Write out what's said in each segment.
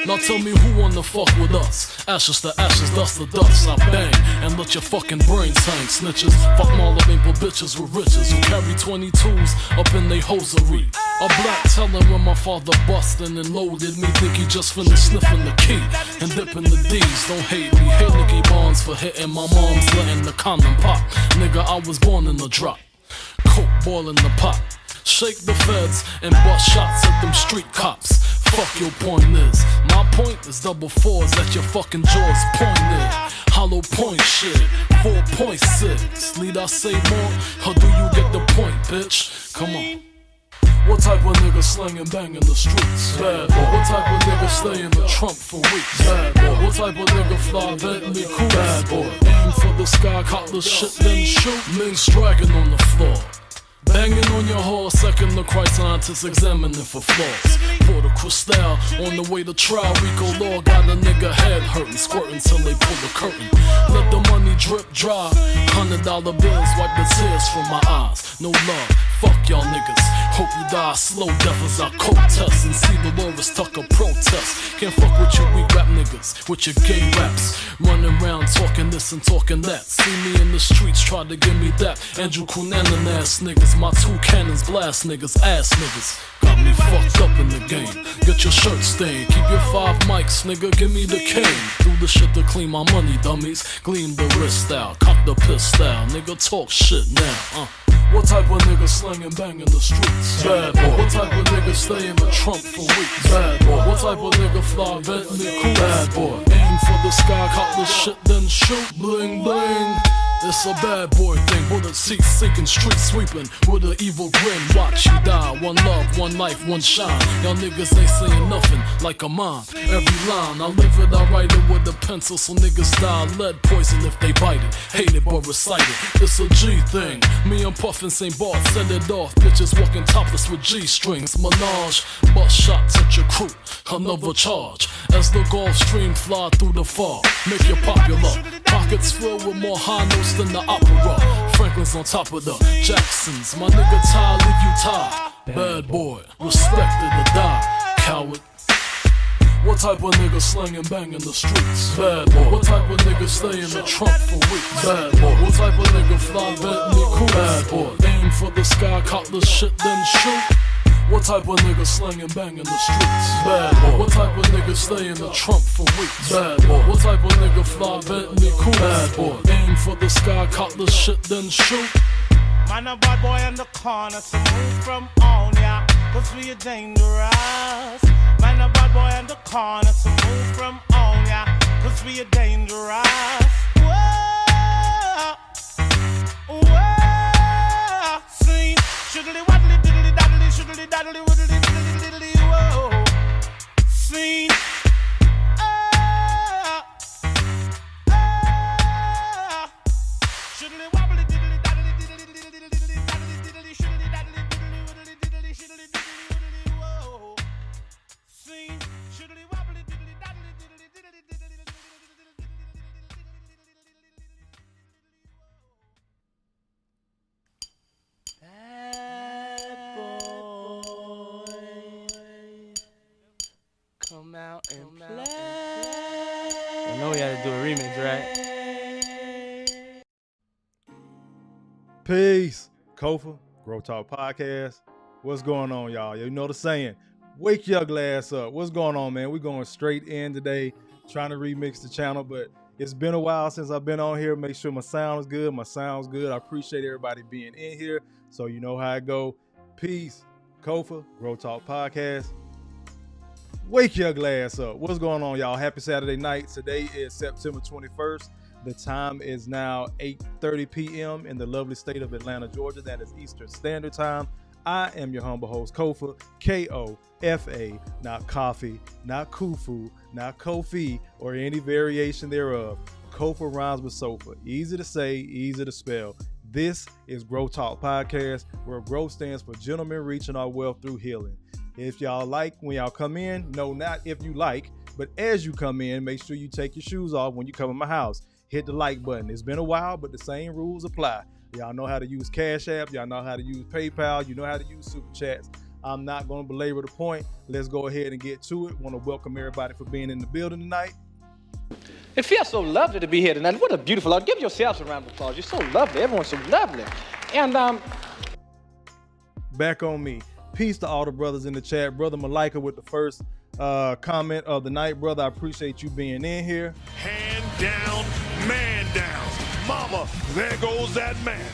Now tell me who wanna fuck with us? Ashes to ashes, dust to dust. I bang and let your fucking brains hang. Snitches, fuck Marley bitches with riches who carry 22s up in they hosiery. A black telling when my father bustin' and loaded me. Think he just finished sniffing the key and dipping the D's. Don't hate me, hate Nicky Barnes for hitting my mom's letting the condom pop. Nigga, I was born in the drop. Coke boiling the pot. Shake the feds and bust shots at them street cops. Fuck your point is. My point is double fours at your fucking jaws pointed. Hollow point shit, 4.6. Need I say more, or do you get the point, bitch? Come on. What type of nigga slang and bang in the streets? Bad boy. What type of nigga stay in the trunk for weeks? Bad boy. What type of nigga fly Bentley cool? Bad boy. Aim for the sky, cop the shit, then shoot. Niggas dragging on the floor. Banging on your horse, second the cry scientists examining for flaws. Pour the crystal on the way to trial. Rico Law got a nigga head hurting, squirting till they pull the curtain. Let the money drip dry. $100 bills wipe the tears from my eyes. No love, fuck y'all niggas. Hope you die slow death as I coke test and see the Loris Tucker protest. Can't fuck with your weak rap niggas, with your gay raps. Running around talking this and talking that. See me in the streets, try to give me that. Andrew Cunanan ass niggas. My two cannons blast niggas, ass niggas. Got me fucked up in the game. Get your shirt stained. Keep your 5 mics, nigga, give me the cane. Do the shit to clean my money, dummies. Gleam the wrist out, cock the piss out. Nigga, talk shit now, What type of nigga slang and bang in the streets? Bad boy. What type of nigga stay in the trunk for weeks? Bad boy. What type of nigga fly Bentley cool? Bad boy. Aim for the sky, cop the shit, then shoot. Bling bling. It's a bad boy thing, bullet seats sinking, street sweeping with an evil grin. Watch you die, one love, one life, one shine. Y'all niggas ain't saying nothing like a mine. Every line, I live it, I write it with a pencil, so niggas die lead poison if they bite it. Hate it but recite it, it's a G thing. Me and Puffin St. Bart set it off, bitches walking topless with G-strings. Menage, bust shots at your crew, another charge. As the Gulf Stream fly through the fog, make you popular. Pockets filled with more high notes than the opera. Franklin's on top of the Jacksons. My nigga Ty, leave you tied. Bad boy, respected to die, coward. What type of nigga slang and bang in the streets? Bad boy. What type of nigga stay in the trunk for weeks? Bad boy. What type of nigga fly Bentley cool? Bad boy. Aim for the sky, cop the shit, then shoot. What type of nigga slang and bang in the streets? Bad boy. What type of nigga stay in the trunk for weeks? Bad boy. What type of nigga fly Bentley cool? Bad boy. Aim for the sky, cop the shit, then shoot. Man, a bad boy in the corner, so move from on ya, cause we are dangerous. Man, a bad boy in the corner, so move from on ya, cause we are dangerous. Whoa, whoa, see, shiddly waddly diddly daddly, shiddly daddly widdly diddly diddly, whoa, see, shiddly wobbly diddly daddly diddly diddly diddly daddly diddly shiddly daddly diddly widdly diddly shiddly diddly widdly, whoa, see, shiddly wobbly diddly daddly diddly diddly diddly diddly. Bad boy, come out and play. You know we had to do a remix, right? Peace. Kofa, G.R.O.W.T.H podcast. What's going on, y'all? You know the saying, wake your glass up. What's going on, man? We're going straight in today, trying to remix the channel, but it's been a while since I've been on here. Make sure my sound is good. My sound's good. I appreciate everybody being in here, so you know how I go. Peace. Kofa, G.R.O.W.T.H podcast. Wake your glass up. What's going on, y'all? Happy Saturday night. Today is September 21st. The time is now 8:30 p.m. in the lovely state of Atlanta, Georgia. That is Eastern Standard Time. I am your humble host, Kofa, K-O-F-A, not coffee, not kufu, not Kofi, or any variation thereof. Kofa rhymes with sofa. Easy to say, easy to spell. This is G.R.O.W.T.H podcast, where growth stands for gentlemen reaching our wealth through healing. If y'all like when y'all come in, no, not if you like, but as you come in, make sure you take your shoes off when you come in my house. Hit the like button. It's been a while, but the same rules apply. Y'all know how to use Cash App. Y'all know how to use PayPal. You know how to use Super Chats. I'm not going to belabor the point. Let's go ahead and get to it. Want to welcome everybody for being in the building tonight. It feels so lovely to be here tonight. What a beautiful, give yourselves a round of applause. You're so lovely. Everyone's so lovely. And back on me. Peace to all the brothers in the chat. Brother Malika with the first comment of the night. Brother, I appreciate you being in here. Hand down, man down. Mama, there goes that man.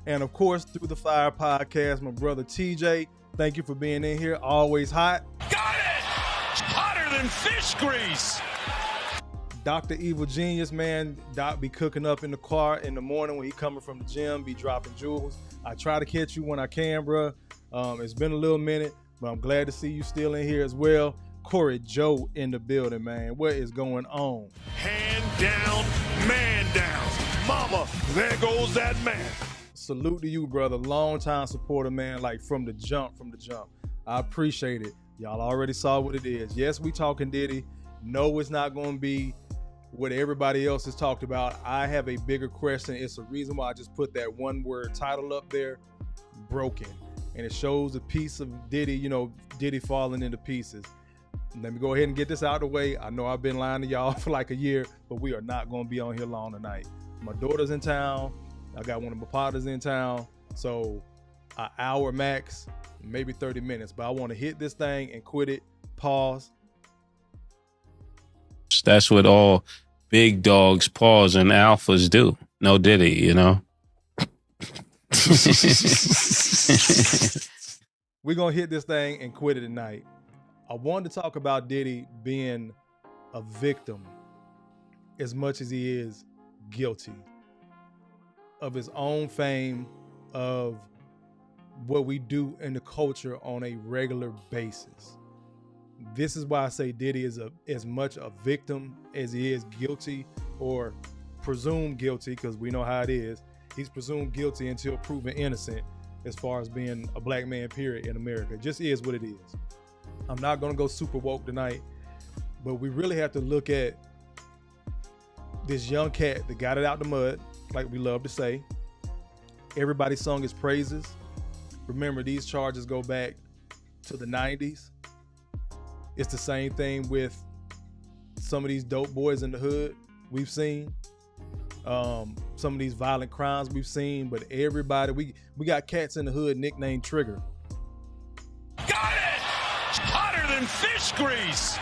And of course, Through the Fire podcast, my brother TJ. Thank you for being in here. Always hot. Got it! Hotter than fish grease. Dr. Evil Genius, man. Doc be cooking up in the car in the morning when he coming from the gym, be dropping jewels. I try to catch you when I can, bro. It's been a little minute, but I'm glad to see you still in here as well. Corey Joe in the building, man. What is going on? Hand down, man down. Mama, there goes that man. Salute to you, brother. Long time supporter, man. Like from the jump. I appreciate it. Y'all already saw what it is. Yes, we talking Diddy. No, it's not going to be what everybody else has talked about. I have a bigger question. It's a reason why I just put that one word title up there, broken. And it shows a piece of Diddy, Diddy falling into pieces. Let me go ahead and get this out of the way. I know I've been lying to y'all for like a year, but we are not going to be on here long tonight. My daughter's in town. I got one of my partners in town. So an hour max, maybe 30 minutes. But I want to hit this thing and quit it. Pause. That's what all big dogs, paws, and alphas do. No Diddy, We're going to hit this thing and quit it tonight. I wanted to talk about Diddy being a victim as much as he is guilty of his own fame, of what we do in the culture on a regular basis. This is why I say Diddy is as much a victim as he is guilty, or presumed guilty, because we know how it is. He's presumed guilty until proven innocent as far as being a black man, period, in America. It just is what it is. I'm not going to go super woke tonight, but we really have to look at this young cat that got it out the mud, like we love to say. Everybody sung his praises. Remember, these charges go back to the 90s. It's the same thing with some of these dope boys in the hood we've seen. Some of these violent crimes we've seen, but everybody, we got cats in the hood nicknamed Trigger. Got it! Hotter than fish grease.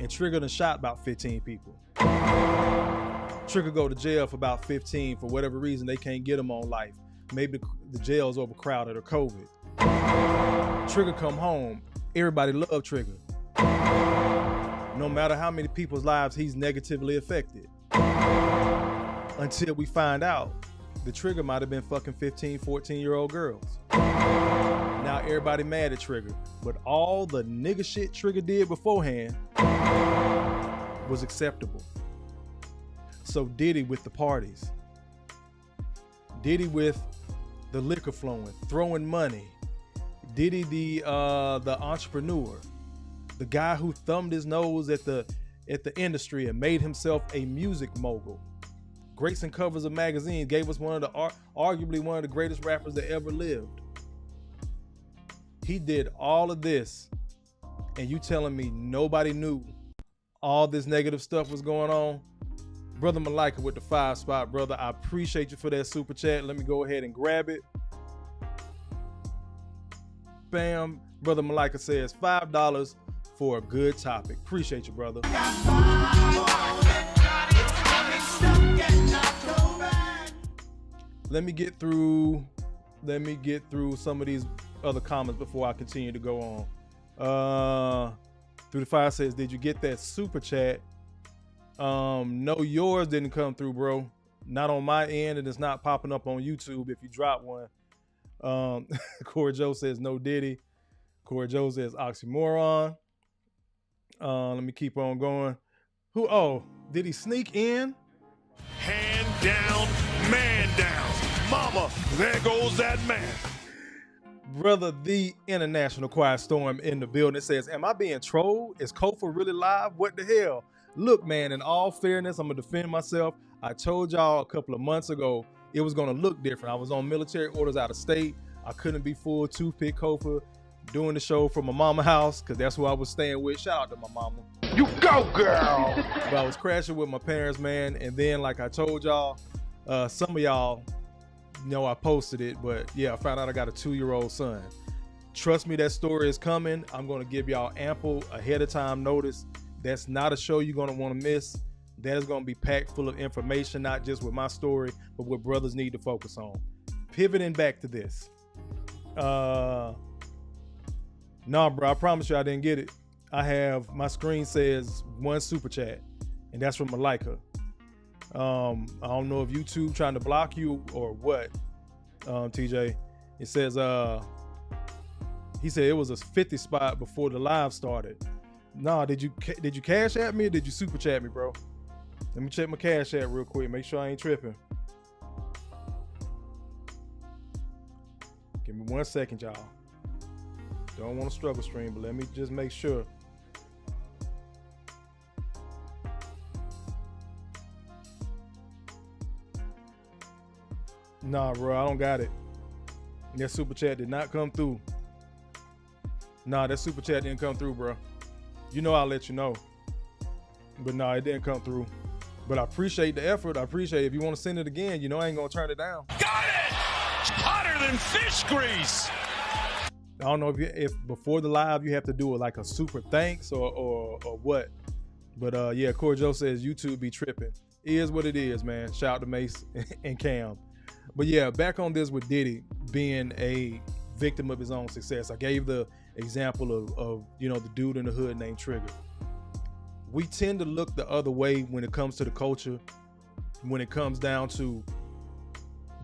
And Trigger done shot about 15 people. Trigger go to jail for about 15 for whatever reason. They can't get him on life. Maybe the jail's overcrowded or COVID. Trigger come home. Everybody love Trigger. No matter how many people's lives he's negatively affected. Until we find out the Trigger might have been fucking 15, 14-year-old girls. Now everybody mad at Trigger. But all the nigga shit Trigger did beforehand was acceptable. So Diddy with the parties. Diddy with the liquor flowing, throwing money. Diddy the entrepreneur. The guy who thumbed his nose at the industry and made himself a music mogul. Gracing covers of magazines, gave us arguably one of the greatest rappers that ever lived. He did all of this, and you telling me nobody knew all this negative stuff was going on? Brother Malika with the 5 spot, brother. I appreciate you for that super chat. Let me go ahead and grab it. Bam. Brother Malika says $5 for a good topic. Appreciate you, brother. Let me get through some of these other comments before I continue to go on. Through the Fire says, did you get that super chat? No, yours didn't come through, bro. Not on my end, and it's not popping up on YouTube if you drop one. Corey Joe says no Diddy. Corey Joe says oxymoron. Let me keep on going. Did he sneak in? Hand down, man down. Mama, there goes that man. Brother, the International Quiet Storm in the building says, am I being trolled? Is Kofa really live? What the hell? Look, man, in all fairness, I'm going to defend myself. I told y'all a couple of months ago it was going to look different. I was on military orders out of state. I couldn't be full toothpick Kofa. doing the show from my mama house, because that's who I was staying with. Shout out to my mama. You go, girl. But I was crashing with my parents, man. And then, like I told y'all, some of y'all know I posted it, but yeah, I found out I got a 2-year-old son. Trust me, that story is coming. I'm going to give y'all ample ahead of time notice. That's not a show you're going to want to miss. That is going to be packed full of information, not just with my story, but what brothers need to focus on. Pivoting back to this. Nah, bro, I promise you I didn't get it. My screen says 1 super chat, and that's from Malika. I don't know if YouTube trying to block you or what, TJ. It says, he said it was a 50 spot before the live started. Nah, did you cash at me or did you super chat me, bro? Let me check my cash app real quick. Make sure I ain't tripping. Give me 1 second, y'all. Don't want to struggle stream, but let me just make sure. Nah, bro, I don't got it. That super chat did not come through. Nah, that super chat didn't come through, bro. You know I'll let you know. But nah, it didn't come through. But I appreciate the effort. I appreciate it. If you want to send it again, you know I ain't going to turn it down. Got it! Hotter than fish grease. I don't know if before the live you have to do it like a super thanks or what. But yeah, Corey Joe says YouTube be tripping. It is what it is, man. Shout out to Mace and Cam. But yeah, back on this with Diddy being a victim of his own success. I gave the example of the dude in the hood named Trigger. We tend to look the other way when it comes to the culture, when it comes down to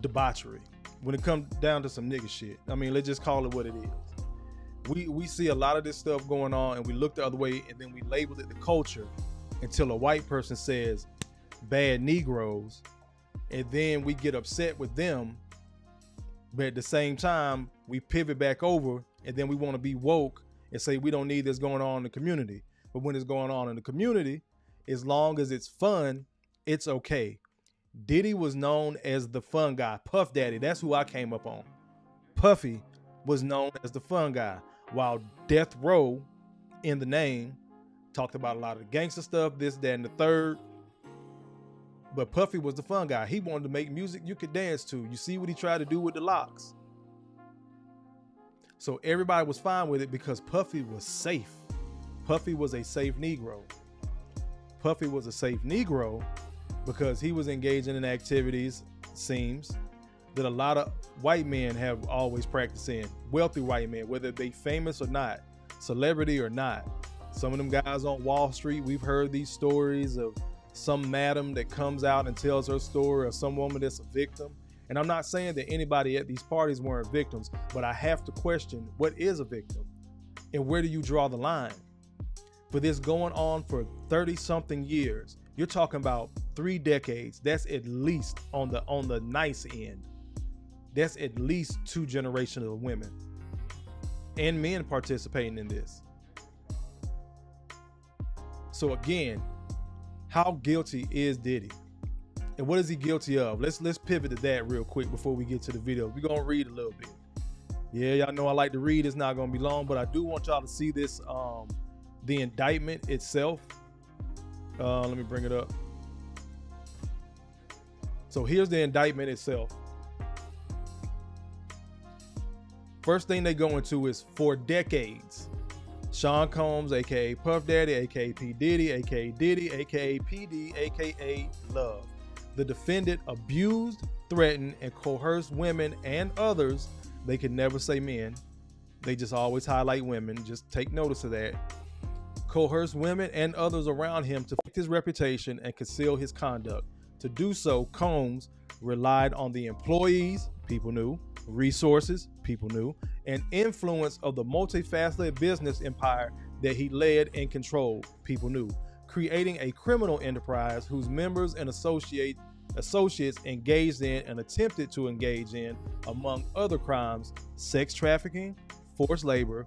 debauchery, when it comes down to some nigga shit. I mean, let's just call it what it is. We see a lot of this stuff going on and we look the other way and then we label it the culture until a white person says bad Negroes, and then we get upset with them. But at the same time, we pivot back over and then we want to be woke and say we don't need this going on in the community. But when it's going on in the community, as long as it's fun, it's okay. Diddy was known as the fun guy. Puff Daddy, that's who I came up on. Puffy was known as the fun guy, while Death Row, in the name, talked about a lot of the gangster stuff, this, that, and the third. But Puffy was the fun guy. He wanted to make music you could dance to. You see what he tried to do with the locks. So everybody was fine with it because Puffy was safe. Puffy was a safe Negro. Puffy was a safe Negro because he was engaging in activities, seems, that a lot of white men have always practiced in. Wealthy white men, whether they famous or not, celebrity or not. Some of them guys on Wall Street, we've heard these stories of some madam that comes out and tells her story, or some woman that's a victim. And I'm not saying that anybody at these parties weren't victims, but I have to question, what is a victim? And where do you draw the line? For this going on for 30-something years, you're talking about 3 decades. That's at least on the nice end. That's at least 2 generations of women and men participating in this. So again, how guilty is Diddy? And what is he guilty of? Let's pivot to that real quick before we get to the video. We're gonna read a little bit. Yeah, y'all know I like to read. It's not gonna be long, but I do want y'all to see this, the indictment itself. Let me bring it up. So here's the indictment itself. First thing they go into is, for decades, Sean Combs, aka Puff Daddy, aka P. Diddy, aka Diddy, aka PD, aka Love, the defendant abused, threatened, and coerced women and others. They can never say men. They just always highlight women. Just take notice of that. Coerced women and others around him to protect his reputation and conceal his conduct. To do so, Combs relied on the employees, people knew, resources, people knew, and influence of the multifaceted business empire that he led and controlled, people knew, creating a criminal enterprise whose members and associates engaged in and attempted to engage in, among other crimes, sex trafficking, forced labor,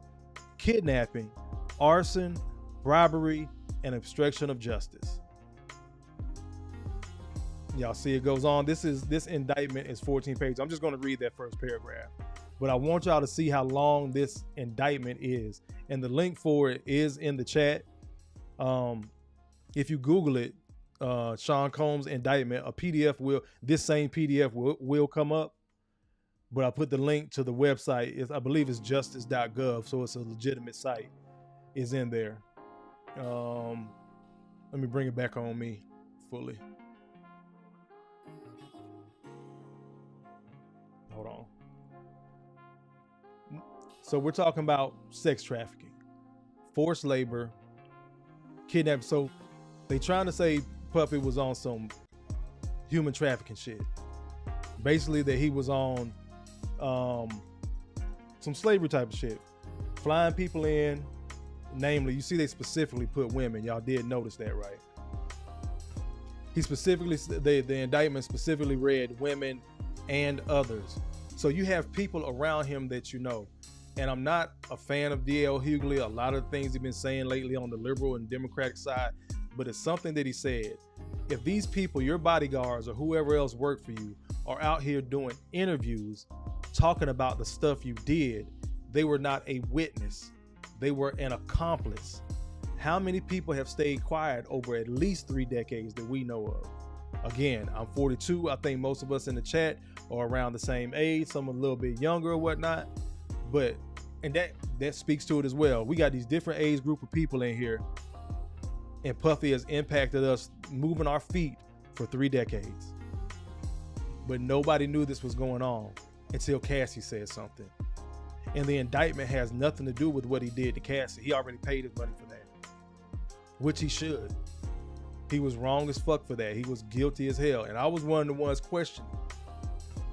kidnapping, arson, bribery, and obstruction of justice. Y'all see it goes on. This indictment is 14 pages. I'm just going to read that first paragraph. but I want y'all to see how long this indictment is. And the link for it is in the chat. If you Google it, Sean Combs indictment, this same PDF will come up. But I put the link to the website. I believe it's justice.gov, so it's a legitimate site. Is in there. Let me bring it back on me fully. Hold on. So we're talking about sex trafficking, forced labor, kidnapping. So they trying to say Puffy was on some human trafficking shit. Basically that he was on some slavery type of shit. Flying people in, namely, you see they specifically put women. Y'all did notice that, right? He specifically, the indictment specifically read women and others. So you have people around him that you know. And I'm not a fan of D.L. Hughley, a lot of the things he's been saying lately on the liberal and democratic side, but it's something that he said. If these people, your bodyguards or whoever else work for you, are out here doing interviews, talking about the stuff you did, they were not a witness. They were an accomplice. How many people have stayed quiet over at least 3 decades that we know of? Again, I'm 42. I think most of us in the chat are around the same age, some a little bit younger or whatnot. But, and that speaks to it as well. We got these different age group of people in here, and Puffy has impacted us moving our feet for 3 decades. But nobody knew this was going on until Cassie said something. And the indictment has nothing to do with what he did to Cassie. He already paid his money for that, which he should. He was wrong as fuck for that. He was guilty as hell. And I was one of the ones questioning,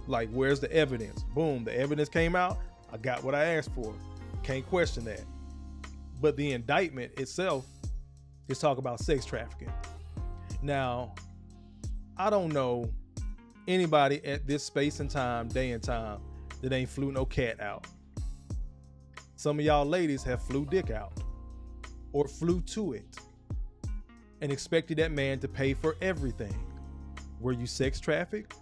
like, where's the evidence? Boom, the evidence came out. I got what I asked for. Can't question that. But the indictment itself is talk about sex trafficking. Now, I don't know anybody at this space and time, day and time, that ain't flew no cat out. Some of y'all ladies have flew dick out or flew to it and expected that man to pay for everything. Were you sex trafficked?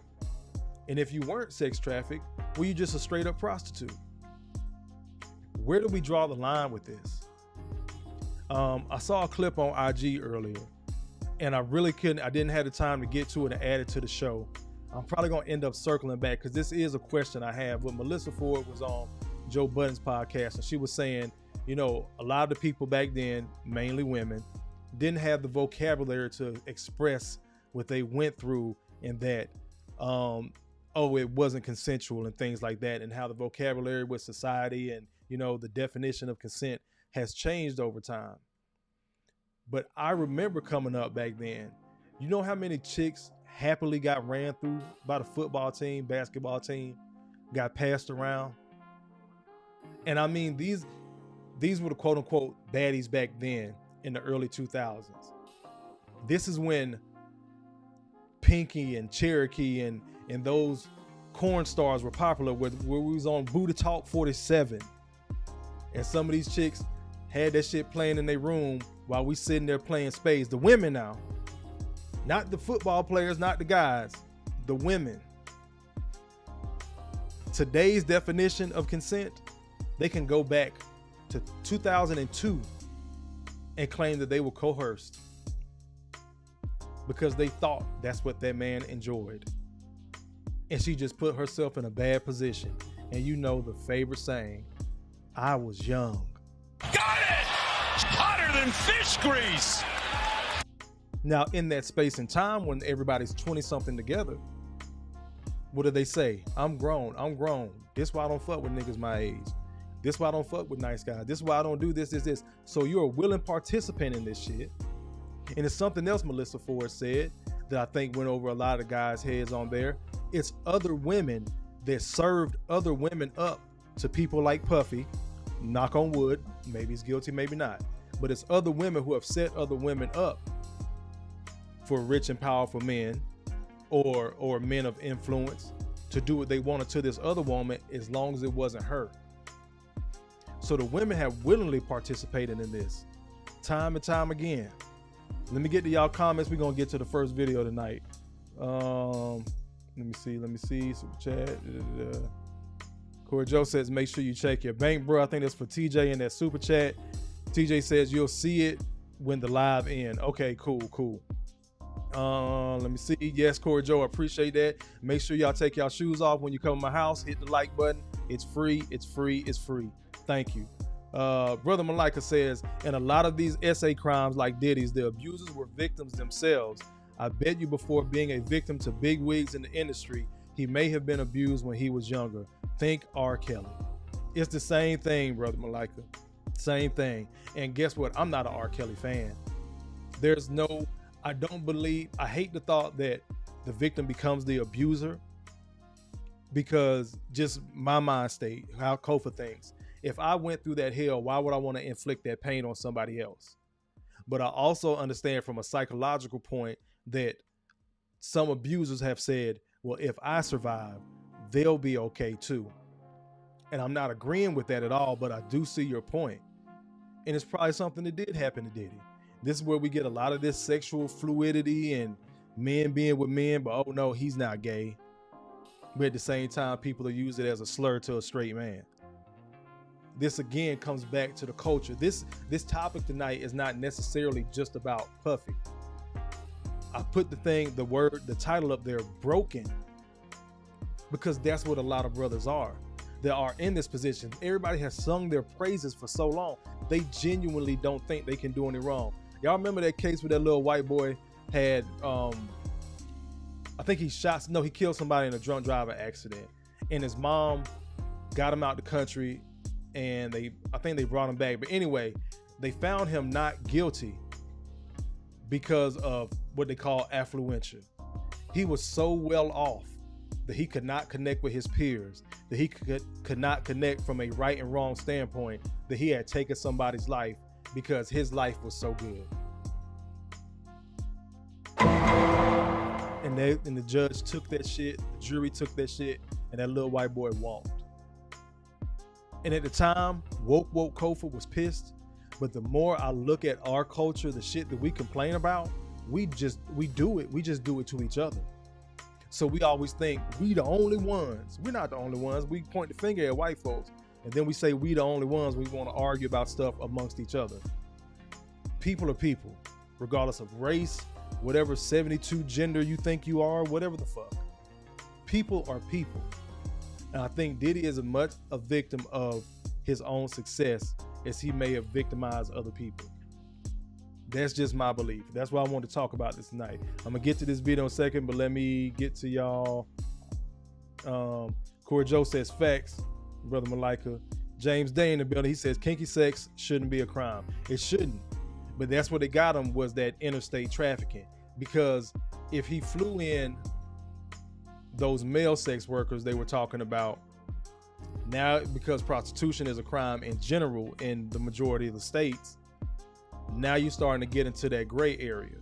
And if you weren't sex trafficked, were you just a straight up prostitute? Where do we draw the line with this? I saw a clip on IG earlier, and I didn't have the time to get to it and add it to the show. I'm probably going to end up circling back because this is a question I have. But Melissa Ford was on Joe Budden's podcast, and she was saying, you know, a lot of the people back then, mainly women, didn't have the vocabulary to express what they went through, and that, it wasn't consensual and things like that, and how the vocabulary with society and, you know, the definition of consent has changed over time. But I remember coming up back then, you know how many chicks happily got ran through by the football team, basketball team, got passed around? And I mean, these were the quote unquote baddies back then in the early 2000s. This is when Pinky and Cherokee and those corn stars were popular, where we was on Booty Talk 47. And some of these chicks had that shit playing in their room while we sitting there playing spades. The women now, not the football players, not the guys, the women. Today's definition of consent, they can go back to 2002 and claim that they were coerced because they thought that's what that man enjoyed. And she just put herself in a bad position. And you know the favorite saying, I was young. Got it! Hotter than fish grease! Now, in that space and time when everybody's 20-something together, what do they say? I'm grown. This why I don't fuck with niggas my age. This why I don't fuck with nice guys. This why I don't do this. So you're a willing participant in this shit. And it's something else Melissa Ford said that I think went over a lot of guys' heads on there. It's other women that served other women up to people like Puffy. Knock on wood. Maybe he's guilty, maybe not. But it's other women who have set other women up for rich and powerful men or men of influence to do what they wanted to this other woman as long as it wasn't her. So the women have willingly participated in this time and time again. Let me get to y'all comments. We're going to get to the first video tonight. Let me see. Super chat. Corey Joe says, make sure you check your bank, bro. I think that's for TJ in that super chat. TJ says you'll see it when the live end. Okay, cool. Let me see. Yes, Corey Joe, I appreciate that. Make sure y'all take y'all shoes off when you come to my house. Hit the like button. It's free. Thank you. Brother Malika says, in a lot of these SA crimes like Diddy's, the abusers were victims themselves. I bet you before being a victim to big wigs in the industry, he may have been abused when he was younger. Think R. Kelly. It's the same thing, Brother Malika. Same thing. And guess what? I'm not an R. Kelly fan. I hate the thought that the victim becomes the abuser, because just my mind state, how Kofa thinks. If I went through that hell, why would I want to inflict that pain on somebody else? But I also understand from a psychological point that some abusers have said, well, if I survive, they'll be okay too. And I'm not agreeing with that at all, but I do see your point. And it's probably something that did happen to Diddy. This is where we get a lot of this sexual fluidity and men being with men, but oh no, he's not gay. But at the same time, people are using it as a slur to a straight man. This again comes back to the culture. This topic tonight is not necessarily just about Puffy. I put the title up there, broken, because that's what a lot of brothers are. They are in this position. Everybody has sung their praises for so long. They genuinely don't think they can do any wrong. Y'all remember that case where that little white boy had, I think he killed somebody in a drunk driver accident, and his mom got him out the country, and I think they brought him back. But anyway, they found him not guilty because of what they call affluentia. He was so well off that he could not connect with his peers, that he could not connect from a right and wrong standpoint, that he had taken somebody's life because his life was so good. And the judge took that shit, the jury took that shit, and that little white boy walked. And at the time, woke Kofa was pissed. But the more I look at our culture, the shit that we complain about, we just do it to each other. So we always think we the only ones. We're not the only ones. We point the finger at white folks, and then we say we the only ones. We want to argue about stuff amongst each other. People are people, regardless of race, whatever 72 gender you think you are, whatever the fuck. People are people. And I think Diddy is as much a victim of his own success as he may have victimized other people. That's just my belief. That's why I want to talk about this tonight. I'm gonna get to this video in a second, but let me get to y'all. Corey Joe says facts, Brother Malika. James Day in the building, he says kinky sex shouldn't be a crime. It shouldn't. But that's what they got him, was that interstate trafficking. Because if he flew in those male sex workers they were talking about, now because prostitution is a crime in general in the majority of the states, now you're starting to get into that gray area.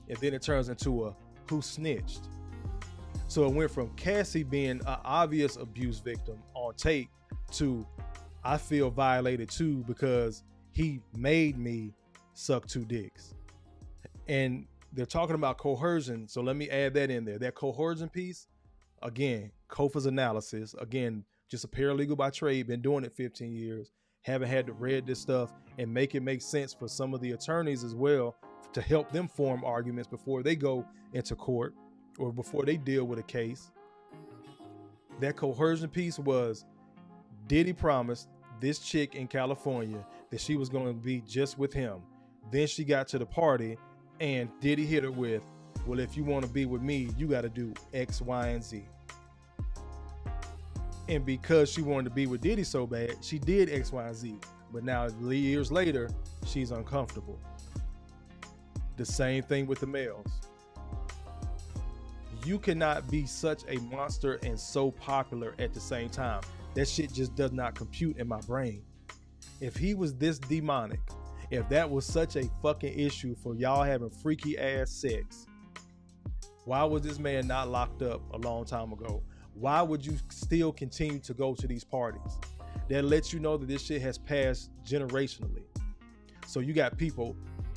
And then it turns into a who snitched. So it went from Cassie being an obvious abuse victim on tape to I feel violated too because he made me suck 2 dicks. And they're talking about coercion. So let me add that in there. That coercion piece, again, Kofa's analysis, again, just a paralegal by trade, been doing it 15 years, haven't had to read this stuff and make it make sense for some of the attorneys as well to help them form arguments before they go into court or before they deal with a case. That coercion piece was Diddy promised this chick in California that she was going to be just with him. Then she got to the party and Diddy hit her with, well, if you want to be with me, you got to do X, Y, and Z. And because she wanted to be with Diddy so bad, she did X, Y, and Z. But now, years later, she's uncomfortable. The same thing with the males. You cannot be such a monster and so popular at the same time. That shit just does not compute in my brain. If he was this demonic, if that was such a fucking issue for y'all having freaky ass sex, why was this man not locked up a long time ago? Why would you still continue to go to these parties? That lets you know that this shit has passed generationally. So you got people,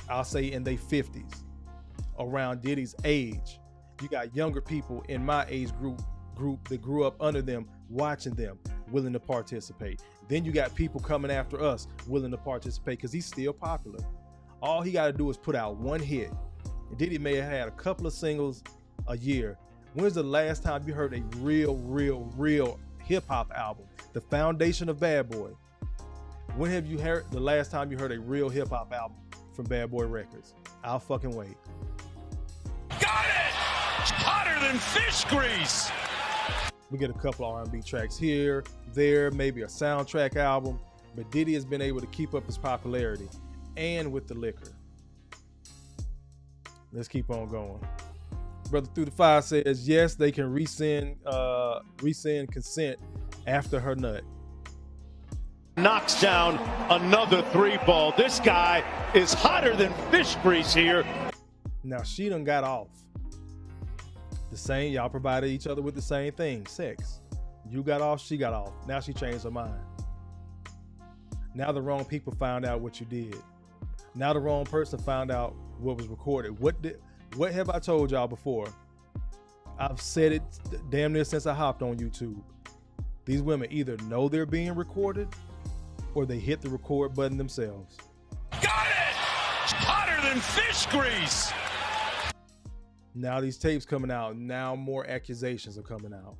I'll say in their 50s, around Diddy's age. You got younger people in my age group that grew up under them, watching them. willing to participate. Then you got people coming after us willing to participate because he's still popular. All he got to do is put out one hit. Diddy may have had a couple of singles a year. When's the last time you heard a real hip-hop album? The foundation of Bad Boy. When have you heard the last time you heard a real hip-hop album from Bad Boy Records? I'll fucking wait. Got it! Hotter than fish grease! We get a couple of R&B tracks here, there, maybe a soundtrack album, but Diddy has been able to keep up his popularity and with the liquor. Let's keep on going. Brother Through the Fire says, yes, they can rescind consent after her nut. Knocks down another 3-ball. This guy is hotter than fish grease here. Now she done got off. The same, y'all provided each other with the same thing, sex. You got off, she got off. Now she changed her mind. Now the wrong people found out what you did. Now the wrong person found out what was recorded. What have I told y'all before? I've said it damn near since I hopped on YouTube. These women either know they're being recorded or they hit the record button themselves. Got it! Hotter than fish grease! Now these tapes coming out. Now more accusations are coming out.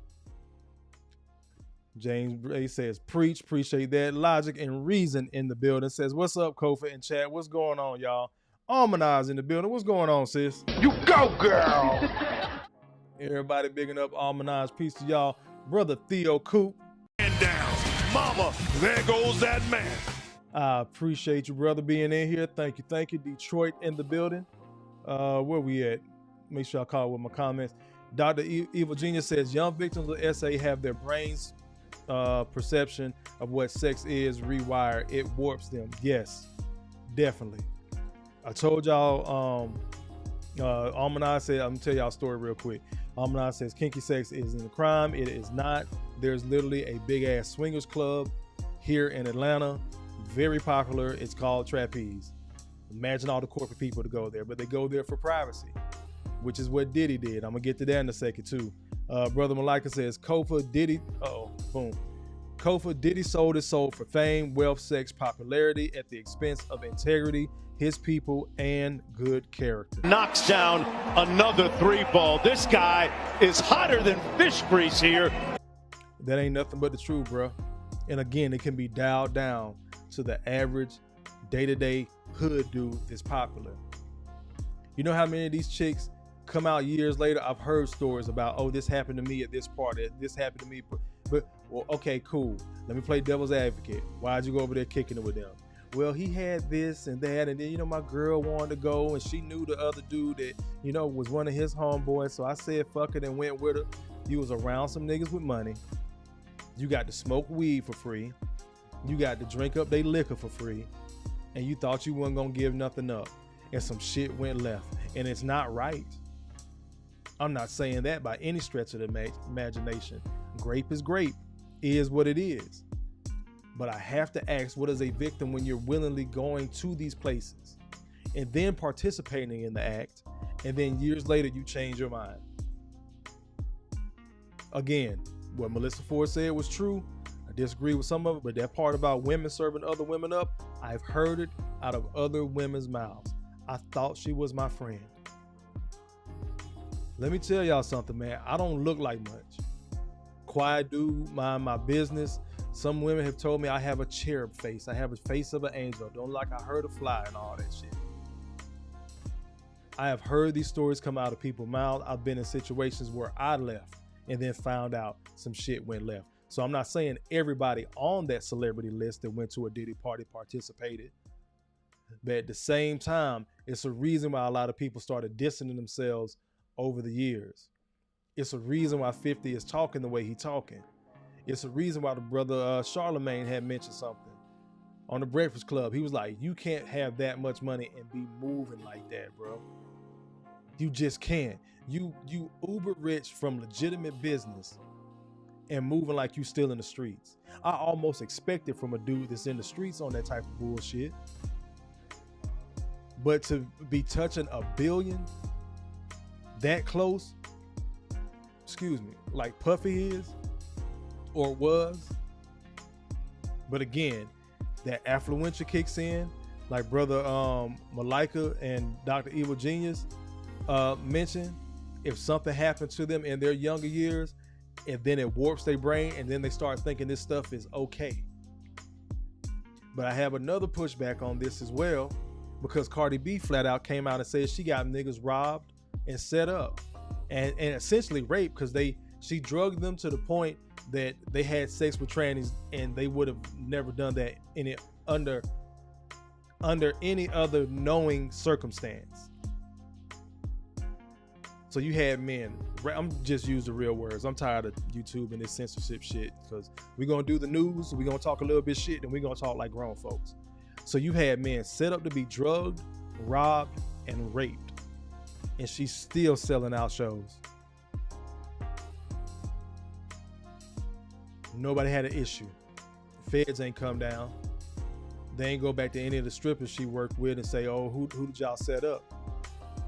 James Ray says, preach, appreciate that. Logic and Reason in the building says, what's up, Kofa and chat? What's going on, y'all? Almanaz in the building. What's going on, sis? You go, girl! Everybody bigging up Almanaz. Peace to y'all. Brother Theo Coop. Man down. Mama, there goes that man. I appreciate you, brother, being in here. Thank you. Thank you. Detroit in the building. Where we at? Make sure I call with my comments. Dr. Evil Genius says, young victims of SA have their brains perception of what sex is rewired. It warps them. Yes, definitely. I told y'all, Almanaz said, I'm gonna tell y'all a story real quick. Almanaz says kinky sex isn't a crime. It is not. There's literally a big ass swingers club here in Atlanta. Very popular. It's called Trapeze. Imagine all the corporate people to go there, but they go there for privacy, which is what Diddy did. I'm gonna get to that in a second too. Brother Malika says, Kofa, Diddy, boom. Kofa, Diddy sold his soul for fame, wealth, sex, popularity at the expense of integrity, his people, and good character. Knocks down another 3-ball. This guy is hotter than fish grease here. That ain't nothing but the truth, bro. And again, it can be dialed down to the average day-to-day hood dude that's popular. You know how many of these chicks come out years later? I've heard stories about, oh, this happened to me at this party, this happened to me. But well, okay, cool. Let me play devil's advocate. Why'd you go over there kicking it with them? Well, he had this and that, and then, my girl wanted to go, and she knew the other dude that, was one of his homeboys, so I said fuck it and went with her. You was around some niggas with money. You got to smoke weed for free. You got to drink up their liquor for free, and you thought you weren't gonna give nothing up, and some shit went left, and it's not right. I'm not saying that by any stretch of the imagination. Grape is grape, is what it is. But I have to ask, what is a victim when you're willingly going to these places and then participating in the act, and then years later you change your mind? Again, what Melissa Ford said was true. I disagree with some of it, but that part about women serving other women up, I've heard it out of other women's mouths. I thought she was my friend. Let me tell y'all something, man. I don't look like much. Quiet dude, mind my business. Some women have told me I have a cherub face. I have a face of an angel. Don't like I heard a fly and all that shit. I have heard these stories come out of people's mouths. I've been in situations where I left and then found out some shit went left. So I'm not saying everybody on that celebrity list that went to a Diddy party participated. But at the same time, it's a reason why a lot of people started distancing themselves over the years. It's a reason why 50 is talking the way he talking. It's a reason why the brother Charlemagne had mentioned something on the Breakfast Club. He was like, you can't have that much money and be moving like that, bro. You just can't. You uber rich from legitimate business and moving like you still in the streets. I almost expect it from a dude that's in the streets on that type of bullshit. But to be touching $1 billion that close, excuse me, like Puffy is or was, But again, that affluentia kicks in, like brother Malika and Dr. Evil Genius mentioned. If something happened to them in their younger years, and then it warps their brain, and then they start thinking this stuff is okay. But I have another pushback on this as well, because Cardi B flat out came out and said she got niggas robbed and set up and essentially raped, because she drugged them to the point that they had sex with trannies, and they would have never done that under any other knowing circumstance. So you had men, I'm just use the real words. I'm tired of YouTube and this censorship shit, because we're going to do the news, we're going to talk a little bit shit, and we're going to talk like grown folks. So you had men set up to be drugged, robbed, and raped, and she's still selling out shows. Nobody had an issue. Feds ain't come down. They ain't go back to any of the strippers she worked with and say, oh, who did y'all set up?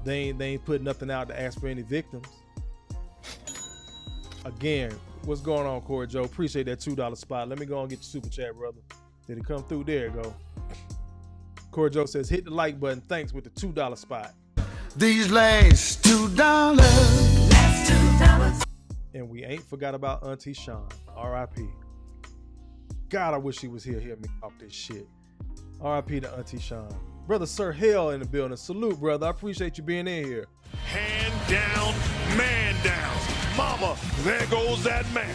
They ain't put nothing out to ask for any victims. Again, what's going on, Corey Joe? Appreciate that $2 spot. Let me go and get your super chat, brother. Did it come through? There you go. Corey Joe says, hit the like button. Thanks with the $2 spot. These last $2. Last $2. And we ain't forgot about Auntie Sean. R.I.P. God, I wish he was here hearing me talk this shit. R.I.P. to Auntie Sean. Brother Sir Hell in the building. Salute, brother. I appreciate you being in here. Hand down, man down. Mama, there goes that man.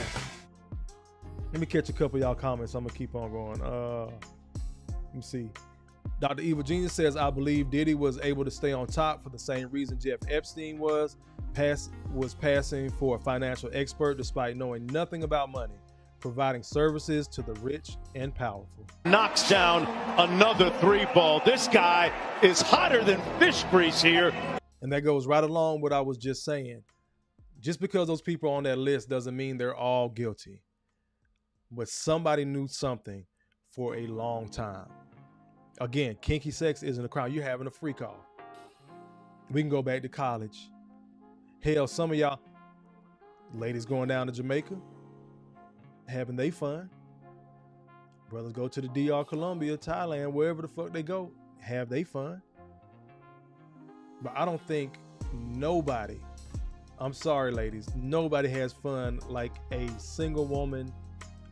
Let me catch a couple of y'all comments. I'm going to keep on going. Let me see. Dr. Evil Genius says, I believe Diddy was able to stay on top for the same reason Jeff Epstein was passing for a financial expert despite knowing nothing about money, providing services to the rich and powerful. Knocks down another 3-ball. This guy is hotter than fish grease here. And that goes right along what I was just saying. Just because those people are on that list doesn't mean they're all guilty. But somebody knew something for a long time. Again, kinky sex isn't a crime. You're having a free call. We can go back to college. Hell, some of y'all ladies going down to Jamaica, having they fun. Brothers go to the DR, Colombia, Thailand, wherever the fuck they go, have they fun. But I don't think nobody, I'm sorry ladies, nobody has fun like a single woman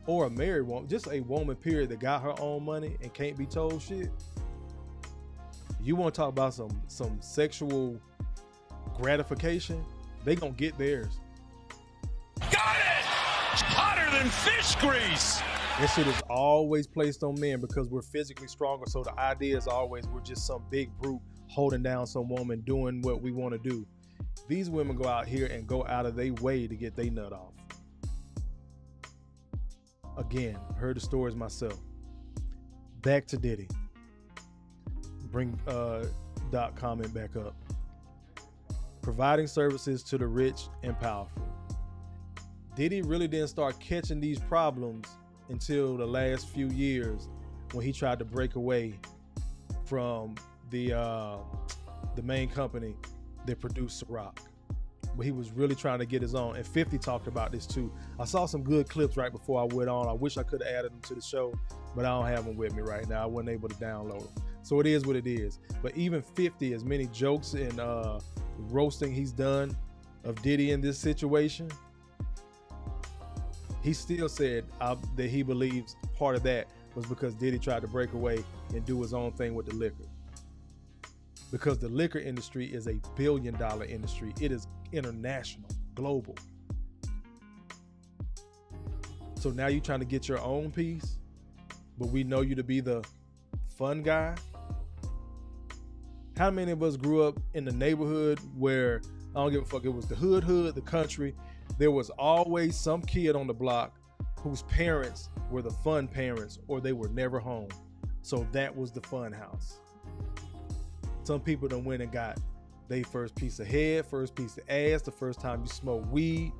or a married woman, just a woman period that got her own money and can't be told shit. You want to talk about some sexual gratification, they gonna get theirs. Got it! Hotter than fish grease. That shit is always placed on men because we're physically stronger. So the idea is always we're just some big brute holding down some woman doing what we want to do. These women go out here and go out of their way to get their nut off. Again, heard the stories myself. Back to Diddy. Bring Doc comment back up. Providing services to the rich and powerful. Diddy really didn't start catching these problems until the last few years when he tried to break away from the main company that produced G.R.O.W.T.H. But he was really trying to get his own. And 50 talked about this too. I saw some good clips right before I went on. I wish I could have added them to the show, but I don't have them with me right now. I wasn't able to download them. So it is what it is. But even 50, as many jokes and roasting he's done of Diddy in this situation, he still said that he believes part of that was because Diddy tried to break away and do his own thing with the liquor. Because the liquor industry is a $1 billion industry. It is international, global. So now you're trying to get your own piece, but we know you to be the fun guy. How many of us grew up in the neighborhood where, I don't give a fuck, it was the hood, the country. There was always some kid on the block whose parents were the fun parents or they were never home. So that was the fun house. Some people done went and got their first piece of head, first piece of ass, the first time you smoked weed,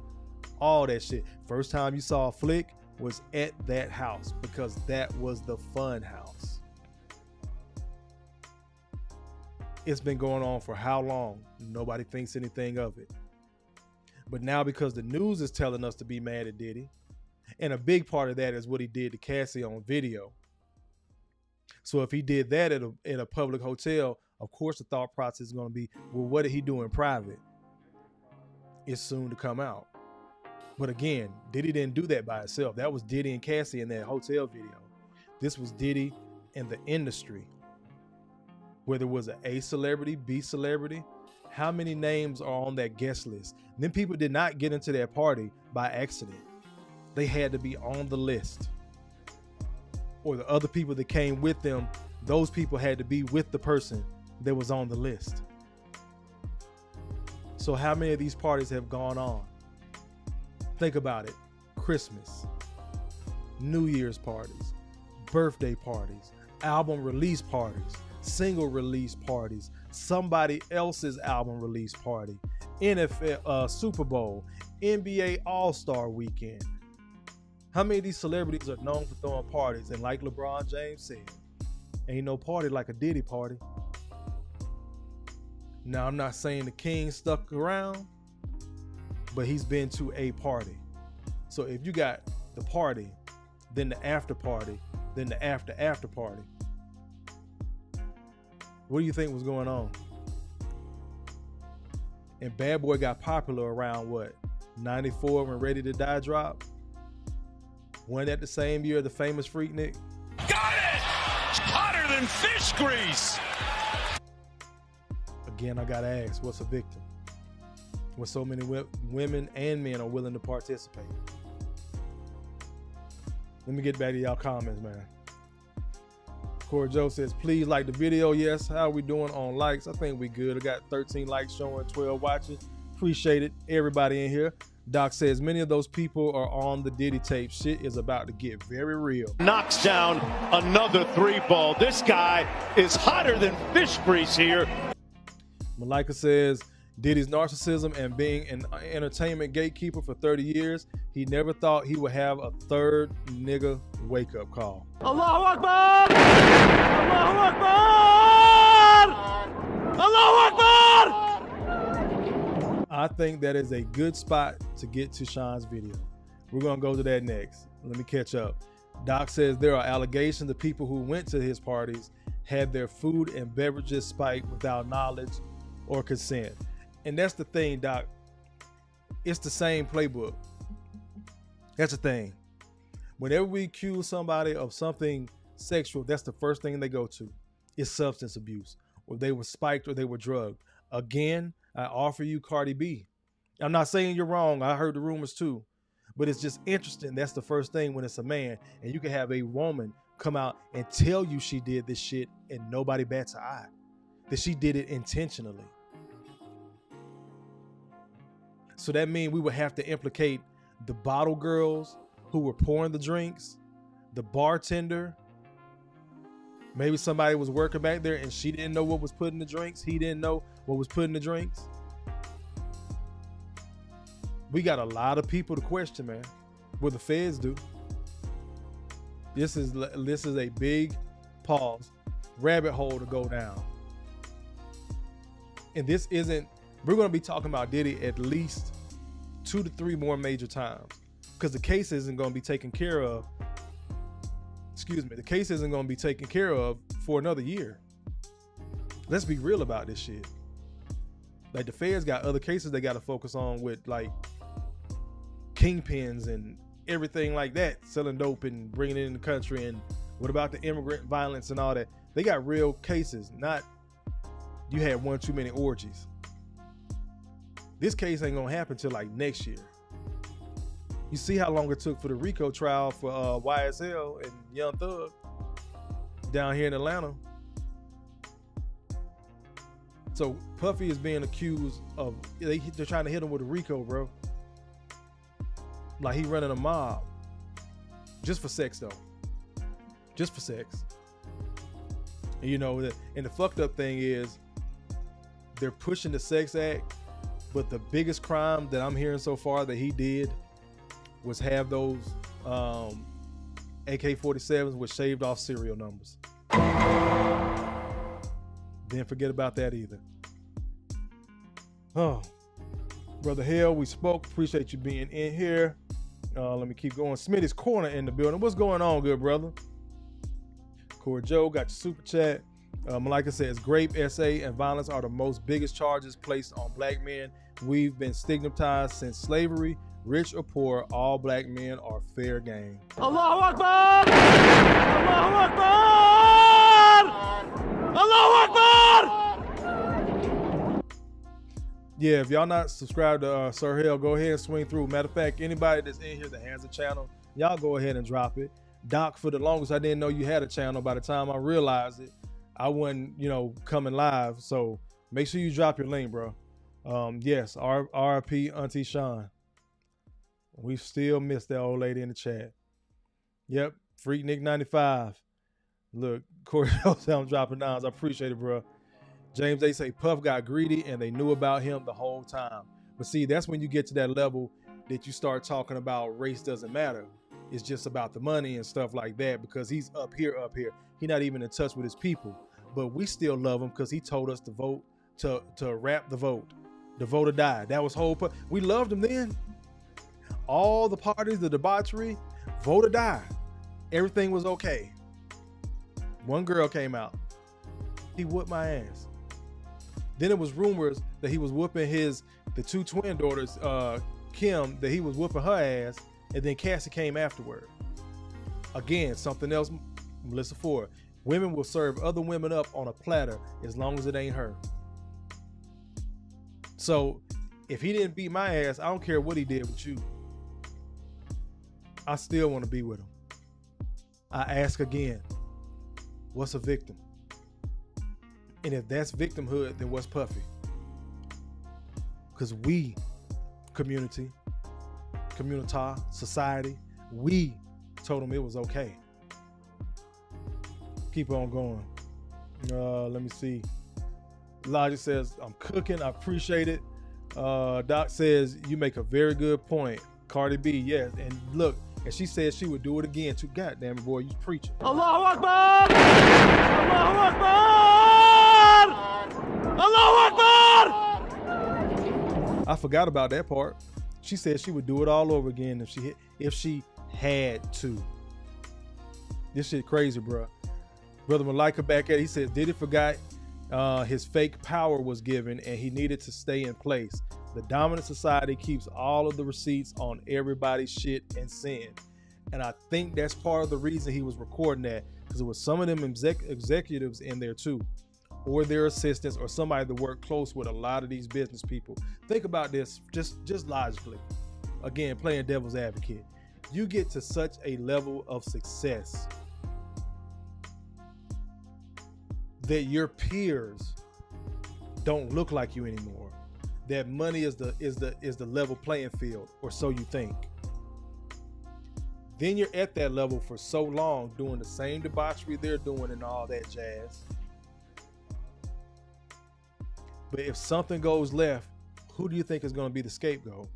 all that shit. First time you saw a flick was at that house because that was the fun house. It's been going on for how long? Nobody thinks anything of it. But now because the news is telling us to be mad at Diddy, And a big part of that is what he did to Cassie on video. So if he did that at a public hotel, of course the thought process is going to be, well, what did he do in private? It's soon to come out. But again, Diddy didn't do that by himself. That was Diddy and Cassie in that hotel video. This was Diddy and the industry. Whether it was A celebrity, B celebrity, how many names are on that guest list? And then people did not get into that party by accident. They had to be on the list. Or the other people that came with them, those people had to be with the person that was on the list. So how many of these parties have gone on? Think about it. Christmas, New Year's parties, birthday parties, album release parties, single release parties, somebody else's album release party, NFL Super Bowl, NBA All-Star Weekend. How many of these celebrities are known for throwing parties? And like LeBron James said, ain't no party like a Diddy party. Now, I'm not saying the king stuck around, but he's been to a party. So if you got the party, then the after party, then the after party, what do you think was going on? And Bad Boy got popular around what? 94 when Ready to Die dropped? Wasn't that the same year the famous Freaknik? Got it! Hotter than fish grease! Again, I gotta ask, what's a victim? When so many women and men are willing to participate. Let me get back to y'all comments, man. Corey Joe says, please like the video. Yes, how are we doing on likes? I think we good. I got 13 likes showing, 12 watching. Appreciate it, everybody in here. Doc says, many of those people are on the Diddy tape. Shit is about to get very real. Knocks down another 3-ball. This guy is hotter than fish grease here. Malika says, Diddy's narcissism and being an entertainment gatekeeper for 30 years, he never thought he would have a third nigga wake-up call. Allahu Akbar! Allahu Akbar! Allahu Akbar! I think that is a good spot to get to Sean's video. We're going to go to that next. Let me catch up. Doc says there are allegations that people who went to his parties had their food and beverages spiked without knowledge or consent. And that's the thing, Doc. It's the same playbook. That's the thing. Whenever we accuse somebody of something sexual, that's the first thing they go to. It's substance abuse, or they were spiked or they were drugged. Again, I offer you Cardi B. I'm not saying you're wrong. I heard the rumors too. But it's just interesting. That's the first thing when it's a man. And you can have a woman come out and tell you she did this shit and nobody bats an eye. That she did it intentionally. So that means we would have to implicate the bottle girls who were pouring the drinks, the bartender. Maybe somebody was working back there and she didn't know what was put in the drinks. He didn't know what was put in the drinks. We got a lot of people to question, man. What the feds do. This is a big pause, rabbit hole to go down. And this isn't, we're going to be talking about Diddy at least 2 to 3 more major times because the case isn't going to be taken care of. The case isn't going to be taken care of for another year. Let's be real about this shit. Like the feds got other cases they got to focus on with like kingpins and everything like that, selling dope and bringing it in the country. And what about the immigrant violence and all that? They got real cases, not you had one too many orgies. This case ain't gonna happen till like next year. You see how long it took for the RICO trial for YSL and Young Thug down here in Atlanta. So Puffy is being accused of, they're trying to hit him with a RICO, bro. Like he running a mob. Just for sex though. Just for sex. And you know, and the fucked up thing is they're pushing the sex act, but the biggest crime that I'm hearing so far that he did was have those AK-47s with shaved off serial numbers. Didn't forget about that either. Oh, Brother Hale, we spoke. Appreciate you being in here. Let me keep going. Smitty's Corner in the building. What's going on, good brother? Corey Joe got your super chat. Malika says, grape, SA, and violence are the most biggest charges placed on black men. We've been stigmatized since slavery. Rich or poor, all black men are fair game. Allahu Akbar! Allahu Akbar! Allahu Akbar! Yeah, if y'all not subscribed to Sir Hell, go ahead and swing through. Matter of fact, anybody that's in here that has a channel, y'all go ahead and drop it. Doc, for the longest, I didn't know you had a channel. By the time I realized it, I wasn't, coming live. So make sure you drop your link, bro. Yes, RIP Auntie Sean. We still miss that old lady in the chat. Yep, Freak Nick 95. Look, Corey said I'm dropping downs. I appreciate it, bro. James, they say Puff got greedy and they knew about him the whole time. But see, that's when you get to that level that you start talking about race doesn't matter. It's just about the money and stuff like that because he's up here. He's not even in touch with his people. But we still love him because he told us to vote, to rap the vote or die. That was whole. We loved him then. All the parties, the debauchery, vote or die. Everything was okay. One girl came out. He whooped my ass. Then it was rumors that he was whooping the two twin daughters, Kim, that he was whooping her ass, and then Cassie came afterward. Again, something else, Melissa Ford. Women will serve other women up on a platter as long as it ain't her. So if he didn't beat my ass, I don't care what he did with you. I still want to be with him. I ask again, what's a victim? And if that's victimhood, then what's Puffy? Because we, community, society, we told him it was okay. Keep on going. Let me see. Logic says, I'm cooking. I appreciate it. Doc says, you make a very good point. Cardi B, yes. And look, and she said she would do it again too. Goddamn it, boy, you preaching. Allahu Akbar! Allahu Akbar! Allahu Akbar! I forgot about that part. She said she would do it all over again if she had to. This shit crazy, bro. Brother Malika back at it, he says Diddy forgot his fake power was given and he needed to stay in place. The dominant society keeps all of the receipts on everybody's shit and sin. And I think that's part of the reason he was recording that, because it was some of them executives in there too, or their assistants, or somebody that worked close with a lot of these business people. Think about this just logically. Again, playing devil's advocate. You get to such a level of success that your peers don't look like you anymore. That money is the level playing field, or so you think. Then you're at that level for so long doing the same debauchery they're doing and all that jazz. But if something goes left, who do you think is going to be the scapegoat?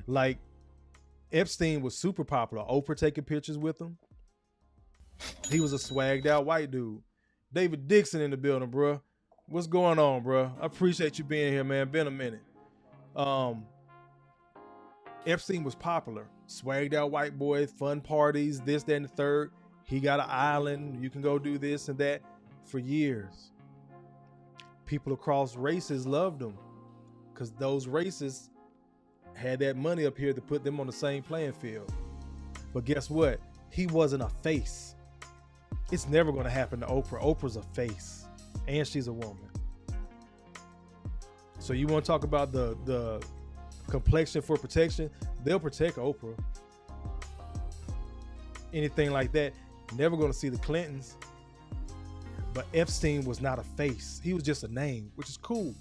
Like, Epstein was super popular. Oprah taking pictures with him. He was a swagged out white dude. David Dixon in the building, bro. What's going on, bro? I appreciate you being here, man. Been a minute. Epstein was popular. Swagged out white boy, fun parties, this, that, and the third. He got an island. You can go do this and that for years. People across races loved him because those races had that money up here to put them on the same playing field. But guess what? He wasn't a face. It's never going to happen to Oprah. Oprah's a face, and she's a woman. So you want to talk about the complexion for protection? They'll protect Oprah. Anything like that. Never going to see the Clintons. But Epstein was not a face. He was just a name, which is cool.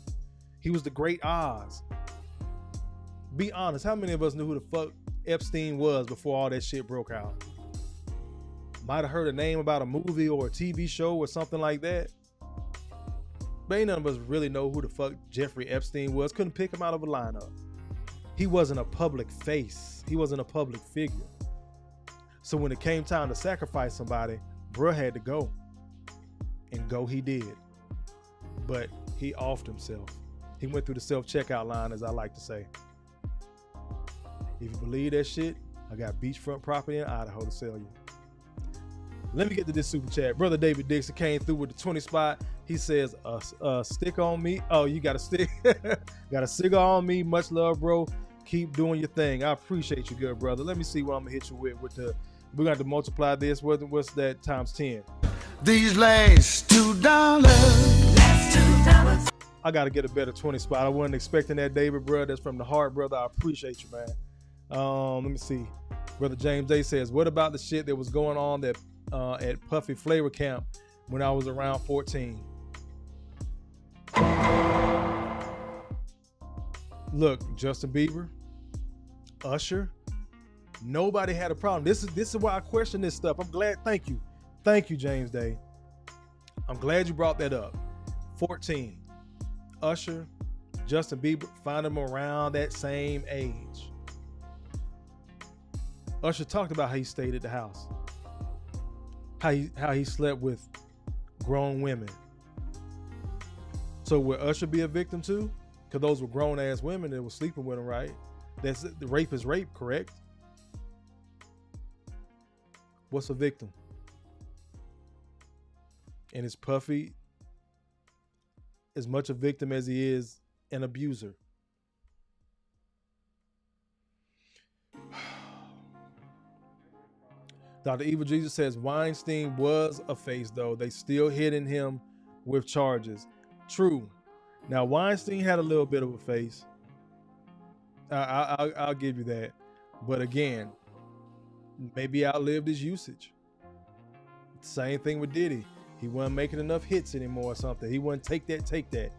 He was the Great Oz. Be honest, how many of us knew who the fuck Epstein was before all that shit broke out? Might have heard a name about a movie or a TV show or something like that. But ain't none of us really know who the fuck Jeffrey Epstein was. Couldn't pick him out of a lineup. He wasn't a public face. He wasn't a public figure. So when it came time to sacrifice somebody, bruh had to go. And go he did. But he offed himself. He went through the self-checkout line, as I like to say. If you believe that shit, I got beachfront property in Idaho to sell you. Let me get to this super chat. Brother David Dixon came through with the 20 spot. He says, stick on me. Oh, you got a stick. Got a cigar on me. Much love, bro. Keep doing your thing. I appreciate you, good brother. Let me see what I'm gonna hit you with the, we're gonna have to multiply this. What's that times 10? These last $2. I gotta get a better 20 spot. I wasn't expecting that, David, bro. That's from the heart, brother. I appreciate you, man. Let me see. Brother James Day says, what about the shit that was going on that at Puffy Flavor Camp when I was around 14? Look, Justin Bieber, Usher, nobody had a problem. This is why I question this stuff. I'm glad. Thank you, James Day. I'm glad you brought that up. 14, Usher, Justin Bieber, find them around that same age. Usher talked about how he stayed at the house, how he slept with grown women. So would Usher be a victim too? Because those were grown ass women that were sleeping with him, right? That's the rape is rape, correct? What's a victim? And is Puffy as much a victim as he is an abuser? Dr. Evil Jesus says Weinstein was a face, though. They still hitting him with charges. True. Now, Weinstein had a little bit of a face. I'll give you that. But again, maybe outlived his usage. Same thing with Diddy. He wasn't making enough hits anymore or something. He wouldn't take that.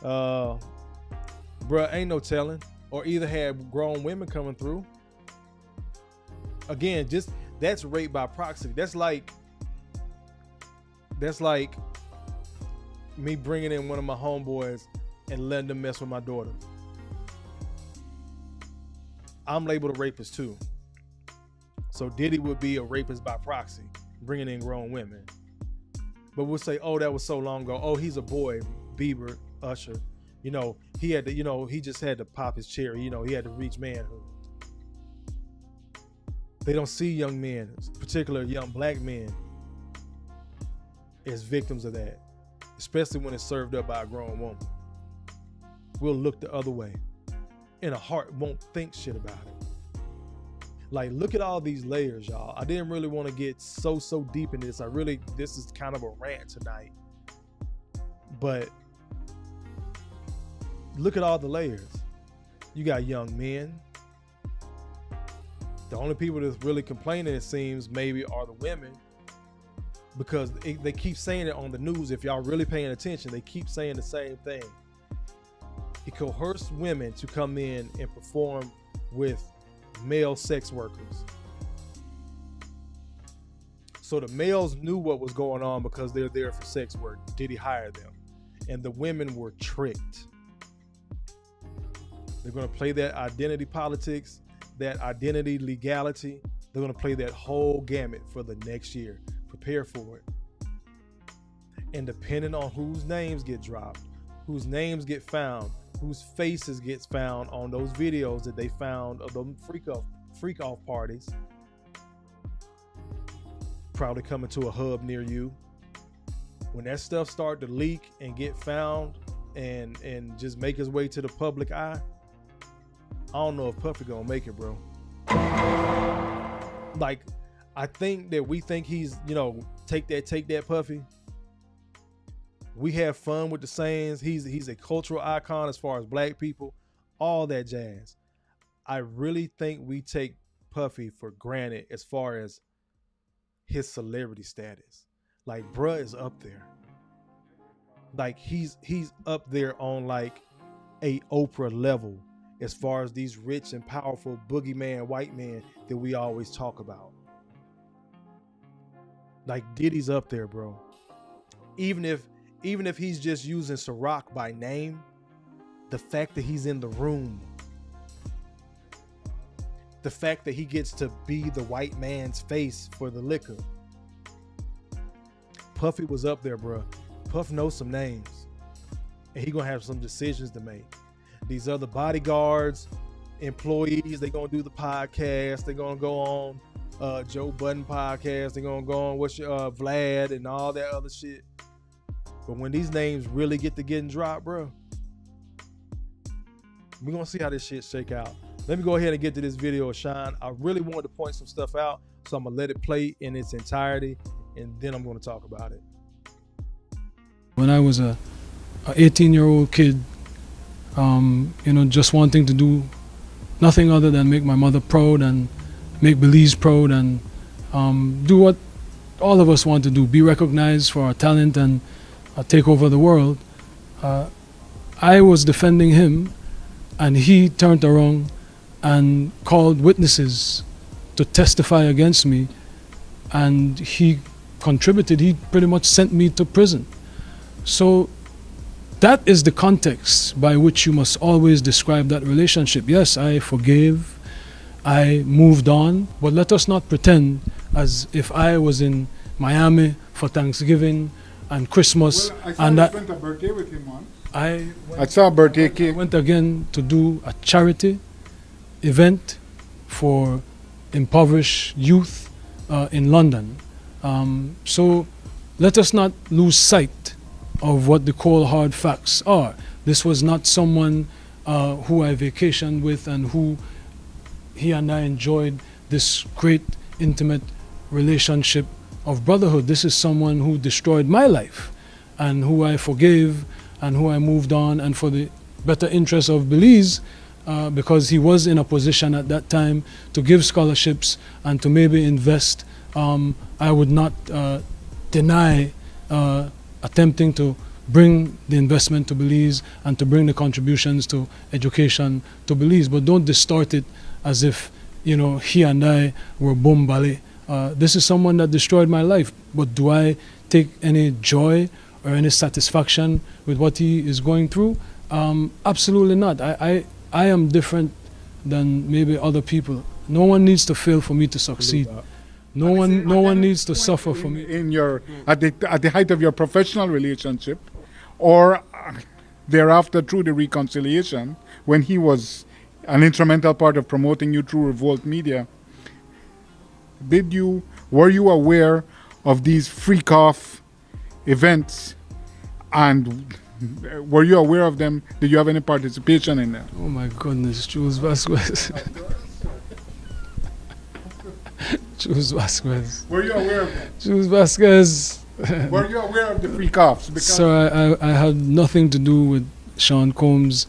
Bruh, ain't no telling. Or either had grown women coming through. Again, just that's rape by proxy. That's like me bringing in one of my homeboys and letting them mess with my daughter. I'm labeled a rapist too. So Diddy would be a rapist by proxy, bringing in grown women. But we'll say, oh, that was so long ago. Oh, he's a boy, Bieber, Usher. You know, he had to, he just had to pop his cherry. He had to reach manhood. They don't see young men, particularly young black men, as victims of that, especially when it's served up by a grown woman. We'll look the other way, and a heart won't think shit about it. Like, look at all these layers, y'all. I didn't really want to get so deep in this. This is kind of a rant tonight. But look at all the layers. You got young men. The only people that's really complaining, it seems, maybe are the women, because they keep saying it on the news. If y'all really paying attention, they keep saying the same thing. He coerced women to come in and perform with male sex workers. So the males knew what was going on because they're there for sex work. Diddy hired them? And the women were tricked. They're going to play that identity politics, that identity legality. They're going to play that whole gamut for the next year. Prepare for it. And depending on whose names get dropped, whose names get found, whose faces gets found on those videos that they found of them freak off parties, probably coming to a hub near you. When that stuff start to leak and get found and just make its way to the public eye, I don't know if Puffy gonna make it, bro. Like, I think that we think he's, take that Puffy. We have fun with the sayings. He's a cultural icon as far as black people, all that jazz. I really think we take Puffy for granted as far as his celebrity status. Like, bruh is up there. Like, he's up there on like a Oprah level as far as these rich and powerful boogeyman white men that we always talk about. Like, Diddy's up there, bro. Even if he's just using Ciroc by name, the fact that he's in the room, the fact that he gets to be the white man's face for the liquor. Puffy was up there, bro. Puff knows some names, and he gonna have some decisions to make. These other bodyguards employees. They're gonna do the podcast. They're gonna go on Joe Budden podcast. They're gonna go on Vlad and all that other shit. But when these names really get to getting dropped, bro, we're gonna see how this shit shake out. Let me go ahead and get to this video of Sean. I really wanted to point some stuff out, so I'm gonna let it play in its entirety, and then I'm gonna talk about it. When I was a 18-year-old kid, just wanting to do nothing other than make my mother proud and make Belize proud and do what all of us want to do, be recognized for our talent and take over the world. I was defending him, and he turned around and called witnesses to testify against me, and he pretty much sent me to prison. So that is the context by which you must always describe that relationship. Yes, I forgave, I moved on, but let us not pretend as if I was in Miami for Thanksgiving and Christmas. Well, I saw you went to a birthday with him once. I saw a birthday cake. I went again to do a charity event for impoverished youth in London. So let us not lose sight of what the cold hard facts are. This was not someone who I vacationed with and who he and I enjoyed this great intimate relationship of brotherhood. This is someone who destroyed my life and who I forgave and who I moved on, and for the better interest of Belize, because he was in a position at that time to give scholarships and to maybe invest. I would not deny attempting to bring the investment to Belize and to bring the contributions to education to Belize, but don't distort it as if he and I were bombale. This is someone that destroyed my life, but do I take any joy or any satisfaction with what he is going through? Absolutely not. I am different than maybe other people. No one needs to fail for me to succeed. No one needs to suffer for me. At the height of your professional relationship, or thereafter through the reconciliation, when he was an instrumental part of promoting you through Revolt Media, were you aware of these freak-off events, and were you aware of them? Did you have any participation in them? Oh my goodness, Jules Vasquez. Jules Vasquez. Were you aware of them? Jules Vasquez. Were you aware of the freak-offs? So I had nothing to do with Sean Combs'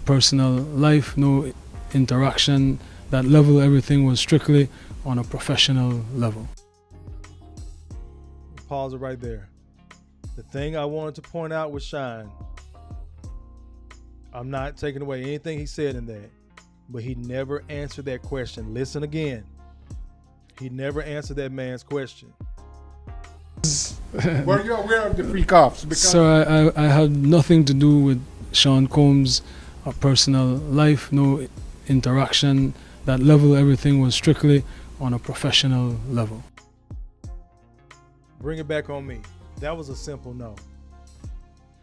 personal life, no interaction. That level, everything was strictly on a professional level. Pause it right there. The thing I wanted to point out with Sean, I'm not taking away anything he said in that, but he never answered that question. Listen again. He never answered that man's question. Were you aware of the freak-offs? So I had nothing to do with Sean Combs' personal life, no interaction. That level, everything was strictly on a professional level. Bring it back on me. That was a simple no.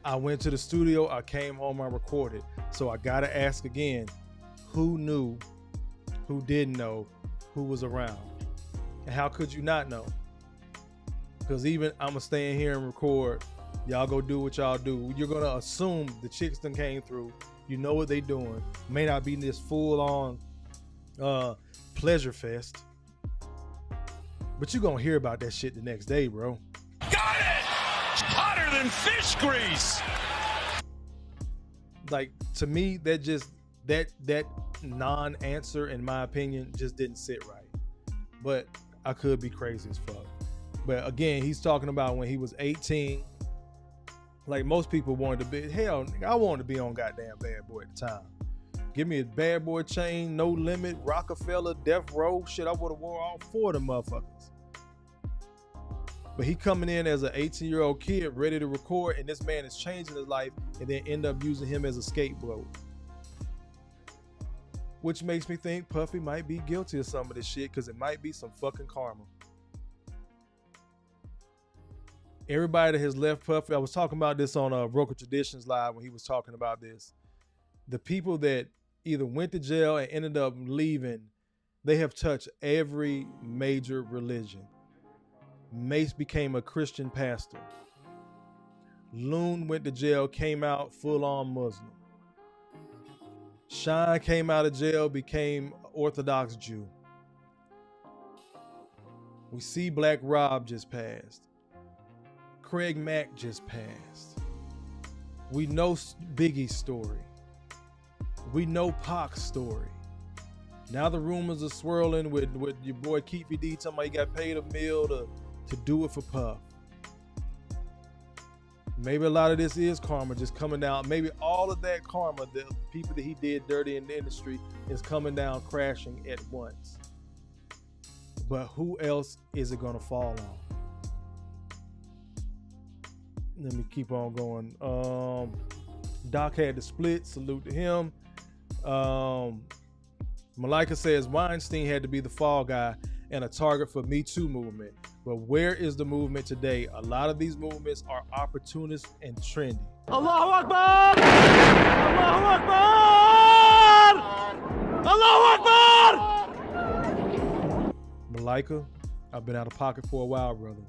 I went to the studio, I came home, I recorded. So I gotta ask again, who knew, who didn't know, who was around? And how could you not know? Because even I'm gonna stay in here and record, y'all go do what y'all do. You're gonna assume the chicks done came through, you know what they doing. May not be this full on pleasure fest, but you're gonna hear about that shit the next day, bro. Got it! Hotter than fish grease! Like, to me, that non-answer, in my opinion, just didn't sit right. But I could be crazy as fuck. But again, he's talking about when he was 18. Like most people wanted to be, hell, I wanted to be on goddamn Bad Boy at the time. Give me a Bad Boy chain, No Limit, Rockefeller, Death Row. Shit, I would have wore all four of them motherfuckers. But he coming in as an 18-year-old kid ready to record, and this man is changing his life and then end up using him as a scapegoat. Which makes me think Puffy might be guilty of some of this shit, because it might be some fucking karma. Everybody that has left Puffy, I was talking about this on Broker Traditions Live when he was talking about this. The people that either went to jail and ended up leaving, they have touched every major religion. Mace became a Christian pastor. Loon went to jail, came out full-on Muslim. Shine came out of jail, became Orthodox Jew. We see Black Rob just passed. Craig Mack just passed. We know Biggie's story. We know Pac's story. Now the rumors are swirling with your boy Keefy D talking about he got paid $1 million to do it for Puff. Maybe a lot of this is karma just coming down. Maybe all of that karma, the people that he did dirty in the industry, is coming down crashing at once. But who else is it going to fall on? Let me keep on going. Doc had the split. Salute to him. Malika says Weinstein had to be the fall guy and a target for Me Too movement. But where is the movement today? A lot of these movements are opportunist and trendy. Allahu Akbar! Allahu Akbar! Allahu Akbar! Malika, I've been out of pocket for a while, brother.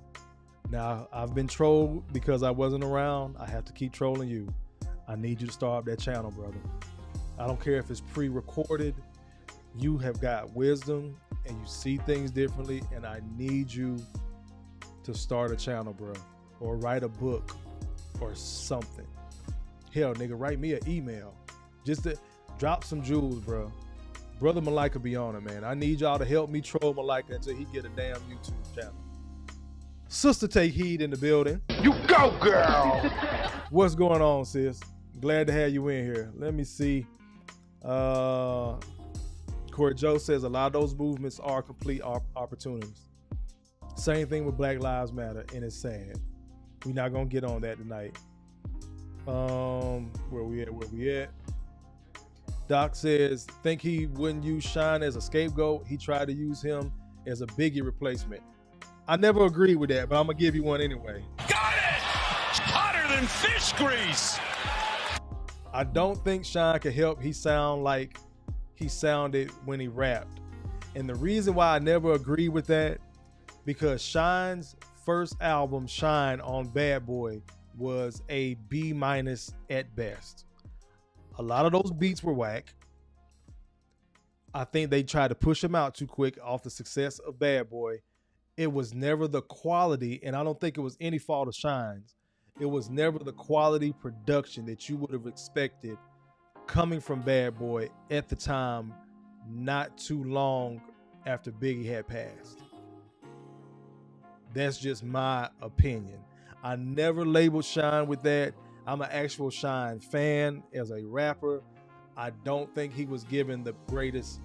Now, I've been trolled because I wasn't around. I have to keep trolling you. I need you to start up that channel, brother. I don't care if it's pre-recorded. You have got wisdom and you see things differently, and I need you to start a channel, bro, or write a book or something. Hell, nigga, write me an email. Just to drop some jewels, bro. Brother Malika be on it, man. I need y'all to help me troll Malika until he get a damn YouTube channel. Sister Take Heed in the building. You go, girl. What's going on, sis? Glad to have you in here. Let me see. Corey Joe says a lot of those movements are complete opportunities. Same thing with Black Lives Matter, and it's sad. We're not gonna get on that tonight. Where we at? Doc says, think he wouldn't use Shine as a scapegoat. He tried to use him as a Biggie replacement. I never agreed with that, but I'm gonna give you one anyway. Got it! Hotter than fish grease! I don't think Shine could help. He sound like he sounded when he rapped. And the reason why I never agreed with that, because Shine's first album, Shine on Bad Boy, was a B- at best. A lot of those beats were whack. I think they tried to push him out too quick off the success of Bad Boy. It was never the quality, and I don't think it was any fault of Shine's. It was never the quality production that you would have expected coming from Bad Boy at the time, not too long after Biggie had passed. That's just my opinion. I never labeled Shine with that. I'm an actual Shine fan as a rapper. I don't think he was given the greatest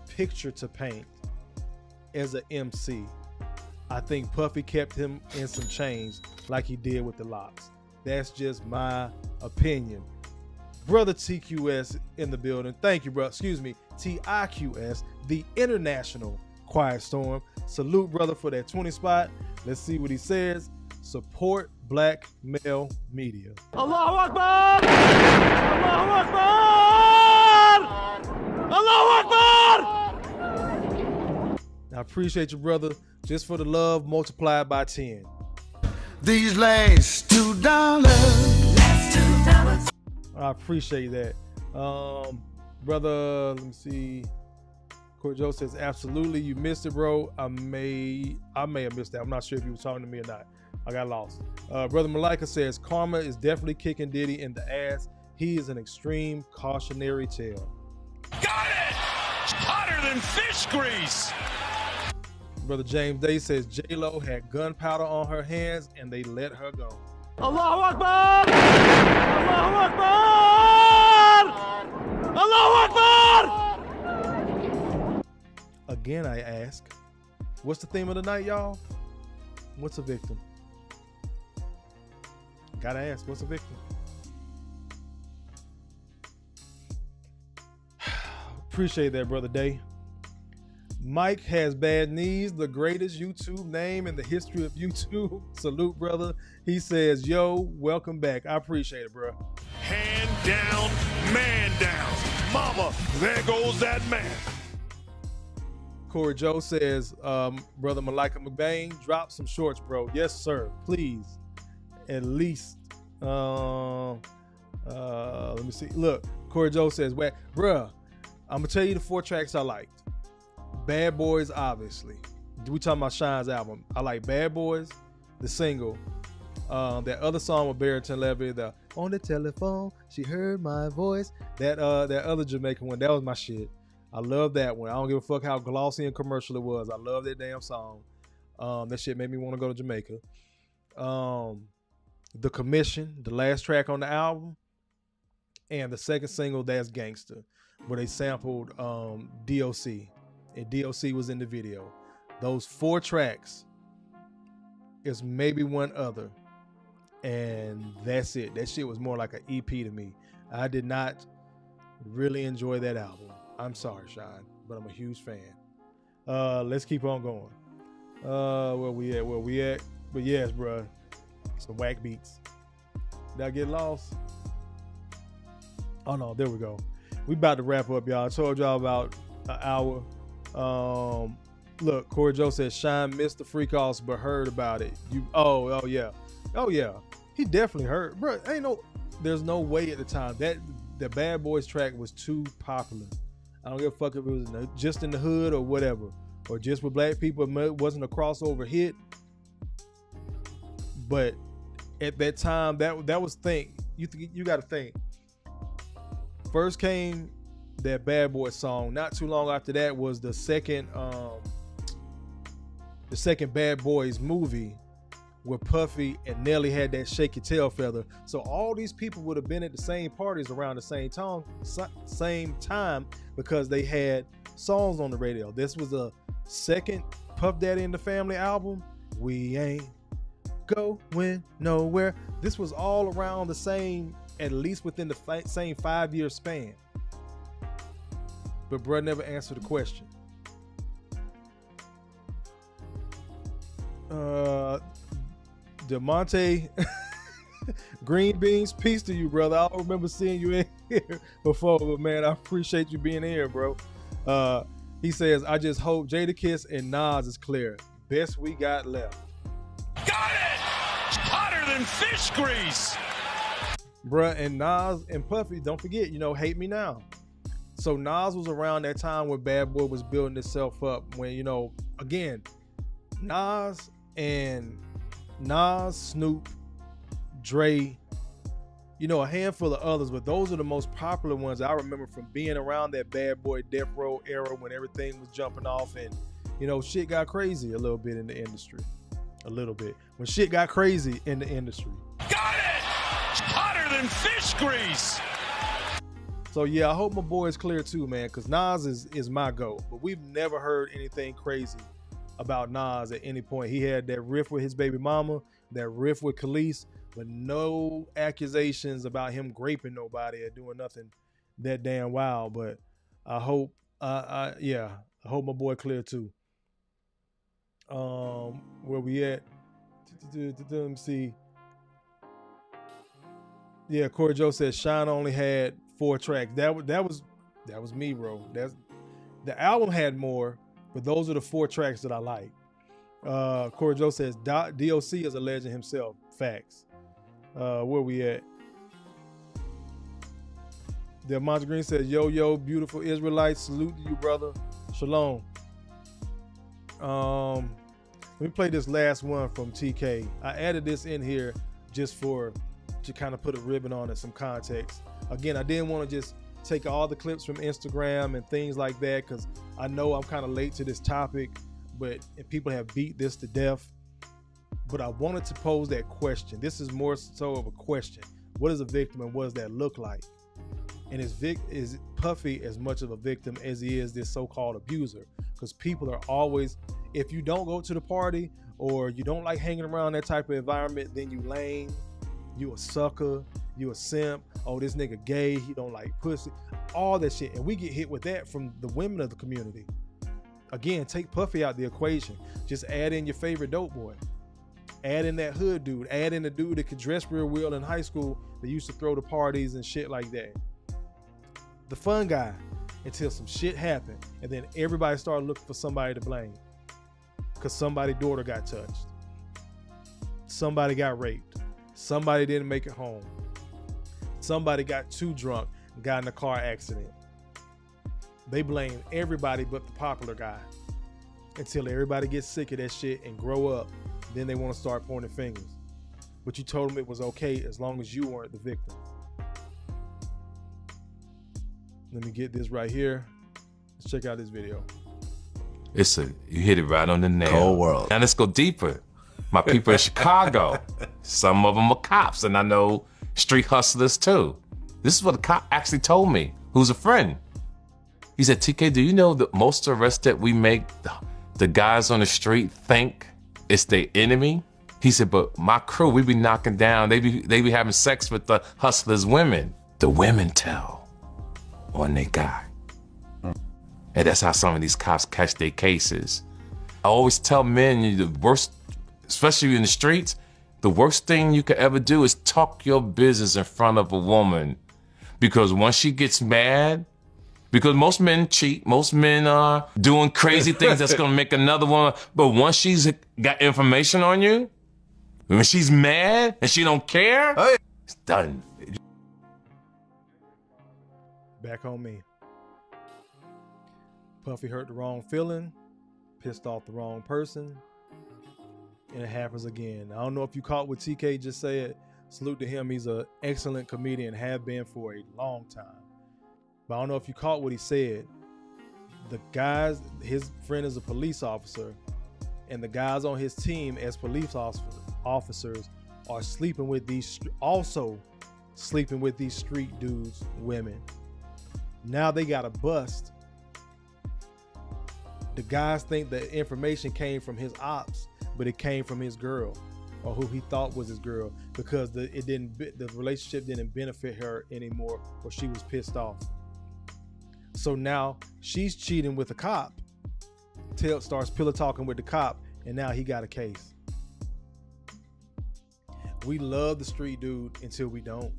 picture to paint as an MC. I think Puffy kept him in some chains like he did with the Locks. That's just my opinion. Brother TQS in the building. Thank you, bro. Excuse me, TIQS, the International Quiet Storm. Salute, brother, for that 20 spot. Let's see what he says. Support black male media. Allahu Akbar! Allahu Akbar! Allahu Akbar! I appreciate you, brother. Just for the love, multiplied by 10. These last $2. I appreciate that. Brother, let me see. Court Joe says, absolutely, you missed it, bro. I may have missed that. I'm not sure if you were talking to me or not. I got lost. Brother Malika says, karma is definitely kicking Diddy in the ass. He is an extreme cautionary tale. Got it! Hotter than fish grease! Brother James Day says, J-Lo had gunpowder on her hands and they let her go. Allahu Akbar! Allahu Akbar! Allahu Akbar! Again, I ask, what's the theme of the night, y'all? What's a victim? Gotta ask, what's a victim? Appreciate that, Brother Day. Mike has bad knees, the greatest YouTube name in the history of YouTube. Salute, brother. He says, yo, welcome back. I appreciate it, bro. Hand down Man down. Mama, there goes that man. Corey Joe says, Brother Malika McBain, drop some shorts, bro. Yes, sir. Please. At least. Let me see. Look, Corey Joe says, bruh, I'm going to tell you the 4 tracks I liked. Bad Boys, obviously. We talking about Shine's album. I like Bad Boys, the single. That other song with Barrington Levy, the On the Telephone, She Heard My Voice. That other Jamaican one, that was my shit. I love that one. I don't give a fuck how glossy and commercial it was. I love that damn song. That shit made me want to go to Jamaica. The Commission, the last track on the album, and the second single, That's Gangsta, where they sampled DOC, and DOC was in the video. Those 4 tracks is maybe one other, and that's it. That shit was more like an EP to me. I did not really enjoy that album. I'm sorry, Shine, but I'm a huge fan. Let's keep on going. Where we at? But yes, bro, some whack beats. Did I get lost? Oh no, there we go. We about to wrap up, y'all. I told y'all about an hour. Look, Corey Joe says Shine missed the freak offs but heard about it. Oh yeah. He definitely heard, bro. There's no way at the time that the Bad Boys track was too popular. I don't give a fuck if it was just in the hood or whatever, or just with black people. It wasn't a crossover hit, but at that time, that was you got to think. First came that Bad Boy song. Not too long after that was the second Bad Boys movie, where Puffy and Nelly had that Shake Your Tail Feather. So all these people would have been at the same parties around the same time because they had songs on the radio. This was a second Puff Daddy and the Family album. We ain't going nowhere. This was all around the same, at least within the same 5-year span. But bruh never answered the question. DeMonte Green Beans, peace to you, brother. I don't remember seeing you in here before, but man, I appreciate you being here, bro. He says, I just hope Jadakiss and Nas is clear. Best we got left. Got it! Hotter than fish grease! Bruh, and Nas and Puffy, don't forget, Hate Me Now. So Nas was around that time when Bad Boy was building itself up, when, again, Nas, Snoop, Dre, a handful of others, but those are the most popular ones I remember from being around that Bad Boy Death Row era when everything was jumping off and, shit got crazy a little bit in the industry. A little bit. When shit got crazy in the industry. Got it! Hotter than fish grease! So yeah, I hope my boy is clear too, man, because Nas is my GOAT, but we've never heard anything crazy about Nas at any point. He had that riff with his baby mama, that riff with Khalees, but no accusations about him graping nobody or doing nothing that damn wild. But I hope, I hope my boy clear too. Where we at? Let me see. Yeah, Corey Joe says Shine only had 4 tracks. That was me, bro. The album had more, but those are the 4 tracks that I like. Corey Joe says DOC is a legend himself. Facts. Where we at? Delmonte Green says, yo, beautiful Israelites. Salute to you, brother. Shalom. Let me play this last one from TK. I added this in here just to kind of put a ribbon on it, some context. Again, I didn't want to just take all the clips from Instagram and things like that, because I know I'm kind of late to this topic, but people have beat this to death. But I wanted to pose that question. This is more so of a question. What is a victim and what does that look like? And is Puffy as much of a victim as he is this so-called abuser? Because people are always, if you don't go to the party or you don't like hanging around that type of environment, then you lame, you a sucker, you a simp, oh, this nigga gay, he don't like pussy, all that shit. And we get hit with that from the women of the community. Again, take Puffy out the equation. Just add in your favorite dope boy. Add in that hood dude. Add in the dude that could dress real well in high school that used to throw the parties and shit like that. the fun guy, until some shit happened. And then everybody started looking for somebody to blame. Because somebody's daughter got touched. Somebody got raped. Somebody didn't make it home. Somebody got too drunk and got in a car accident. They blame everybody but the popular guy. Until everybody gets sick of that shit and grow up. Then they want to start pointing fingers. But you told them it was okay as long as you weren't the victim. Let me get this right here. Let's check out this video. You hit it right on the nail. Cold world. Now let's go deeper. My people in Chicago, some of them are cops, and I know street hustlers too. This is what a cop actually told me, who's a friend. He said, TK, do you know that most arrests that we make, the guys on the street think it's their enemy? He said, but my crew, we be knocking down, they be having sex with the hustlers' women. The women tell on their guy. And that's how some of these cops catch their cases. I always tell men, the worst, especially in the streets, the worst thing you could ever do is talk your business in front of a woman. Because once she gets mad, because most men cheat, most men are doing crazy things that's gonna make another woman, but once she's got information on you, when she's mad and she don't care, it's done. Back on me. Puffy hurt the wrong feeling, pissed off the wrong person, and it happens again. I don't know if you caught what TK just said. Salute to him. He's an excellent comedian, have been for a long time. But I don't know if you caught what he said. The guys, his friend is a police officer, and the guys on his team as police officers are sleeping with these street dudes, women. Now they got a bust. The guys think the information came from his ops, but it came from his girl, or who he thought was his girl, because the relationship didn't benefit her anymore, or she was pissed off. So now she's cheating with a cop. Starts pillow talking with the cop, and now he got a case. We love the street dude until we don't.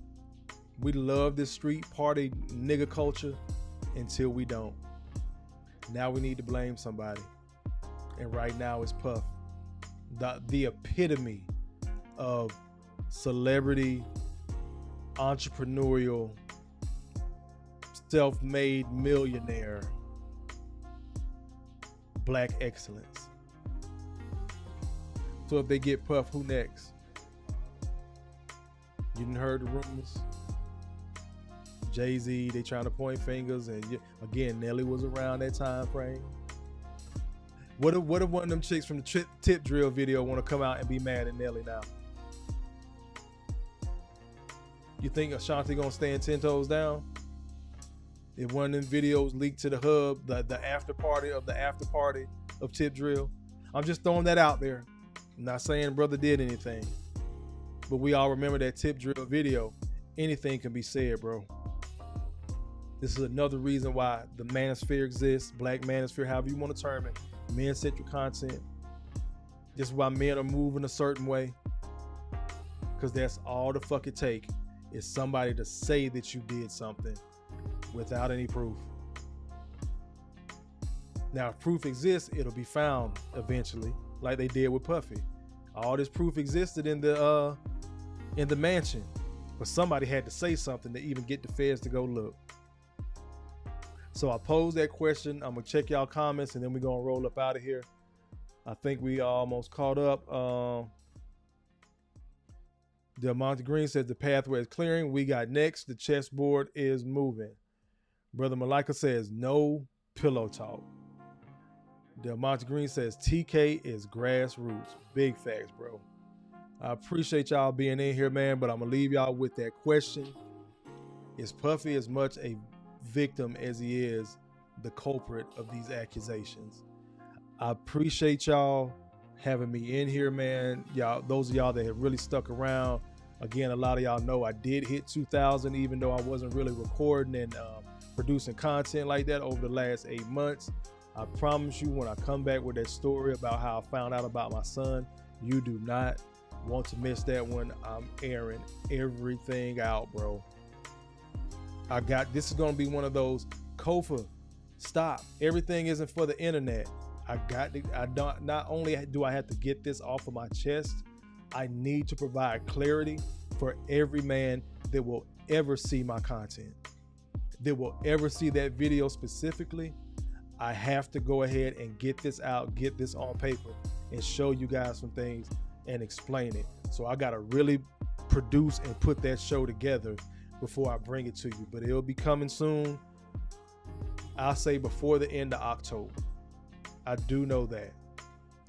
We love this street party nigga culture until we don't. Now we need to blame somebody. And right now it's Puff. The epitome of celebrity, entrepreneurial, self-made millionaire, black excellence. So if they get Puff, who next? You done heard the rumors? Jay-Z, they trying to point fingers, and again, Nelly was around that time frame. What if one of them chicks from the tip drill video want to come out and be mad at Nelly now? You think Ashanti gonna stand 10 toes down? If one of them videos leaked to the hub, the after party of tip drill, I'm just throwing that out there. I'm not saying brother did anything, but we all remember that tip drill video. Anything can be said, bro. This is another reason why the manosphere exists, black manosphere, however you want to term it, man-centric content. This is why men are moving a certain way, because that's all the fuck it take is somebody to say that you did something without any proof. Now, if proof exists, it'll be found eventually, like they did with Puffy. All this proof existed in the mansion, but somebody had to say something to even get the feds to go look. So I posed that question. I'm gonna check y'all comments, and then we're gonna roll up out of here. I think we almost caught up. Delmonte Green says the pathway is clearing. We got next. The chessboard is moving. Brother Malika says no pillow talk. Delmonte Green says TK is grassroots. Big facts, bro. I appreciate y'all being in here, man, but I'm gonna leave y'all with that question. Is Puffy as much a victim as he is the culprit of these accusations? I appreciate y'all having me in here, man. Y'all, those of y'all that have really stuck around. Again, a lot of y'all know I did hit 2,000, even though I wasn't really recording and producing content like that over the last 8 months. I promise you, when I come back with that story about how I found out about my son, you do not want to miss that one. I'm airing everything out, bro. This is going to be one of those, Kofa, stop. Everything isn't for the internet. Not only do I have to get this off of my chest, I need to provide clarity for every man that will ever see my content, that will ever see that video specifically. I have to go ahead and get this out, get this on paper, and show you guys some things and explain it. So I got to really produce and put that show together before I bring it to you. But it'll be coming soon. I'll say before the end of October. I do know that.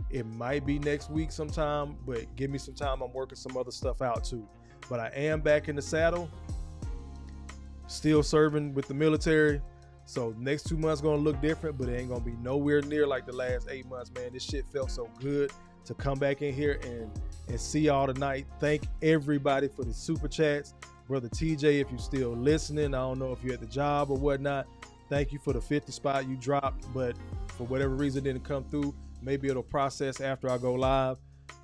It might be next week sometime, but give me some time. I'm working some other stuff out too. But I am back in the saddle, still serving with the military. So next 2 months gonna look different, but it ain't gonna be nowhere near like the last 8 months, man. This shit felt so good to come back in here and see y'all tonight. Thank everybody for the super chats. Brother TJ, if you're still listening, I don't know if you're at the job or whatnot. Thank you for the 50 spot you dropped, but for whatever reason it didn't come through. Maybe it'll process after I go live,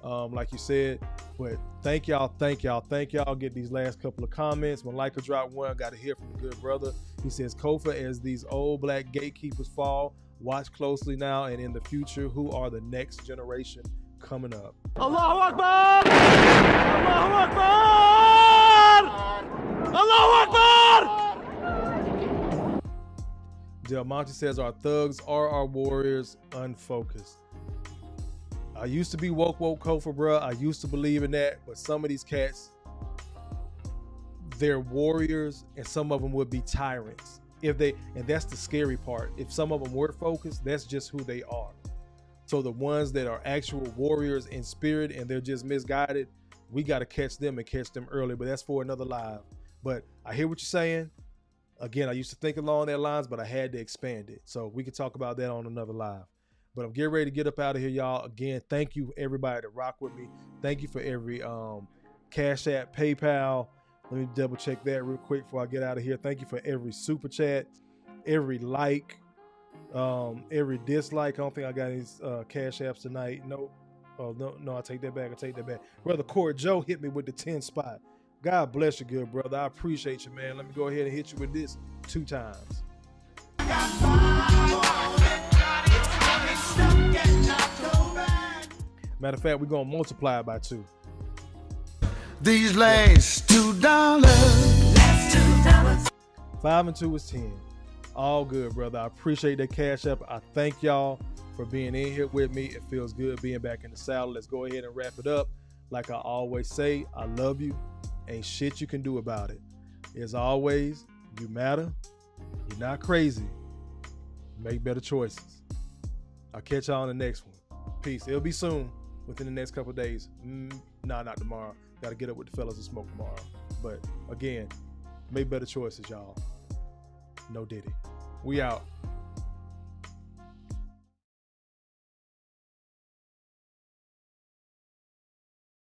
like you said. But thank y'all. Get these last couple of comments. Malika dropped one. Got to hear from the good brother. He says, Kofa, as these old black gatekeepers fall, watch closely now and in the future. Who are the next generation coming up? Allahu Akbar! Allahu Akbar! Allahu Akbar! Del Monte says, our thugs are our warriors, unfocused. I used to be woke Kofa, bro. I used to believe in that, but some of these cats, they're warriors, and some of them would be tyrants. And that's the scary part. If some of them were focused, that's just who they are. So the ones that are actual warriors in spirit and they're just misguided, we got to catch them and catch them early. But that's for another live. But I hear what you're saying. Again, I used to think along that lines, but I had to expand it. So we can talk about that on another live. But I'm getting ready to get up out of here, y'all. Again, thank you everybody to rock with me. Thank you for every Cash App, PayPal. Let me double check that real quick before I get out of here. Thank you for every super chat, every like, every dislike. I don't think I got any Cash Apps tonight. Nope. Oh, no, I take that back. Brother Corey Joe hit me with the 10 spot. God bless you, good brother. I appreciate you, man. Let me go ahead and hit you with this 2 times. Matter of fact, we're going to multiply it by 2. These last $2. 5 and 2 is 10. All good, brother. I appreciate that Cash App. I thank y'all for being in here with me. It feels good being back in the saddle. Let's go ahead and wrap it up. Like I always say, I love you. Ain't shit you can do about it. As always, you matter. You're not crazy. Make better choices. I'll catch y'all on the next one. Peace. It'll be soon, within the next couple of days. Nah, not tomorrow. Got to get up with the fellas and smoke tomorrow. But again, make better choices, y'all. No Diddy. We out.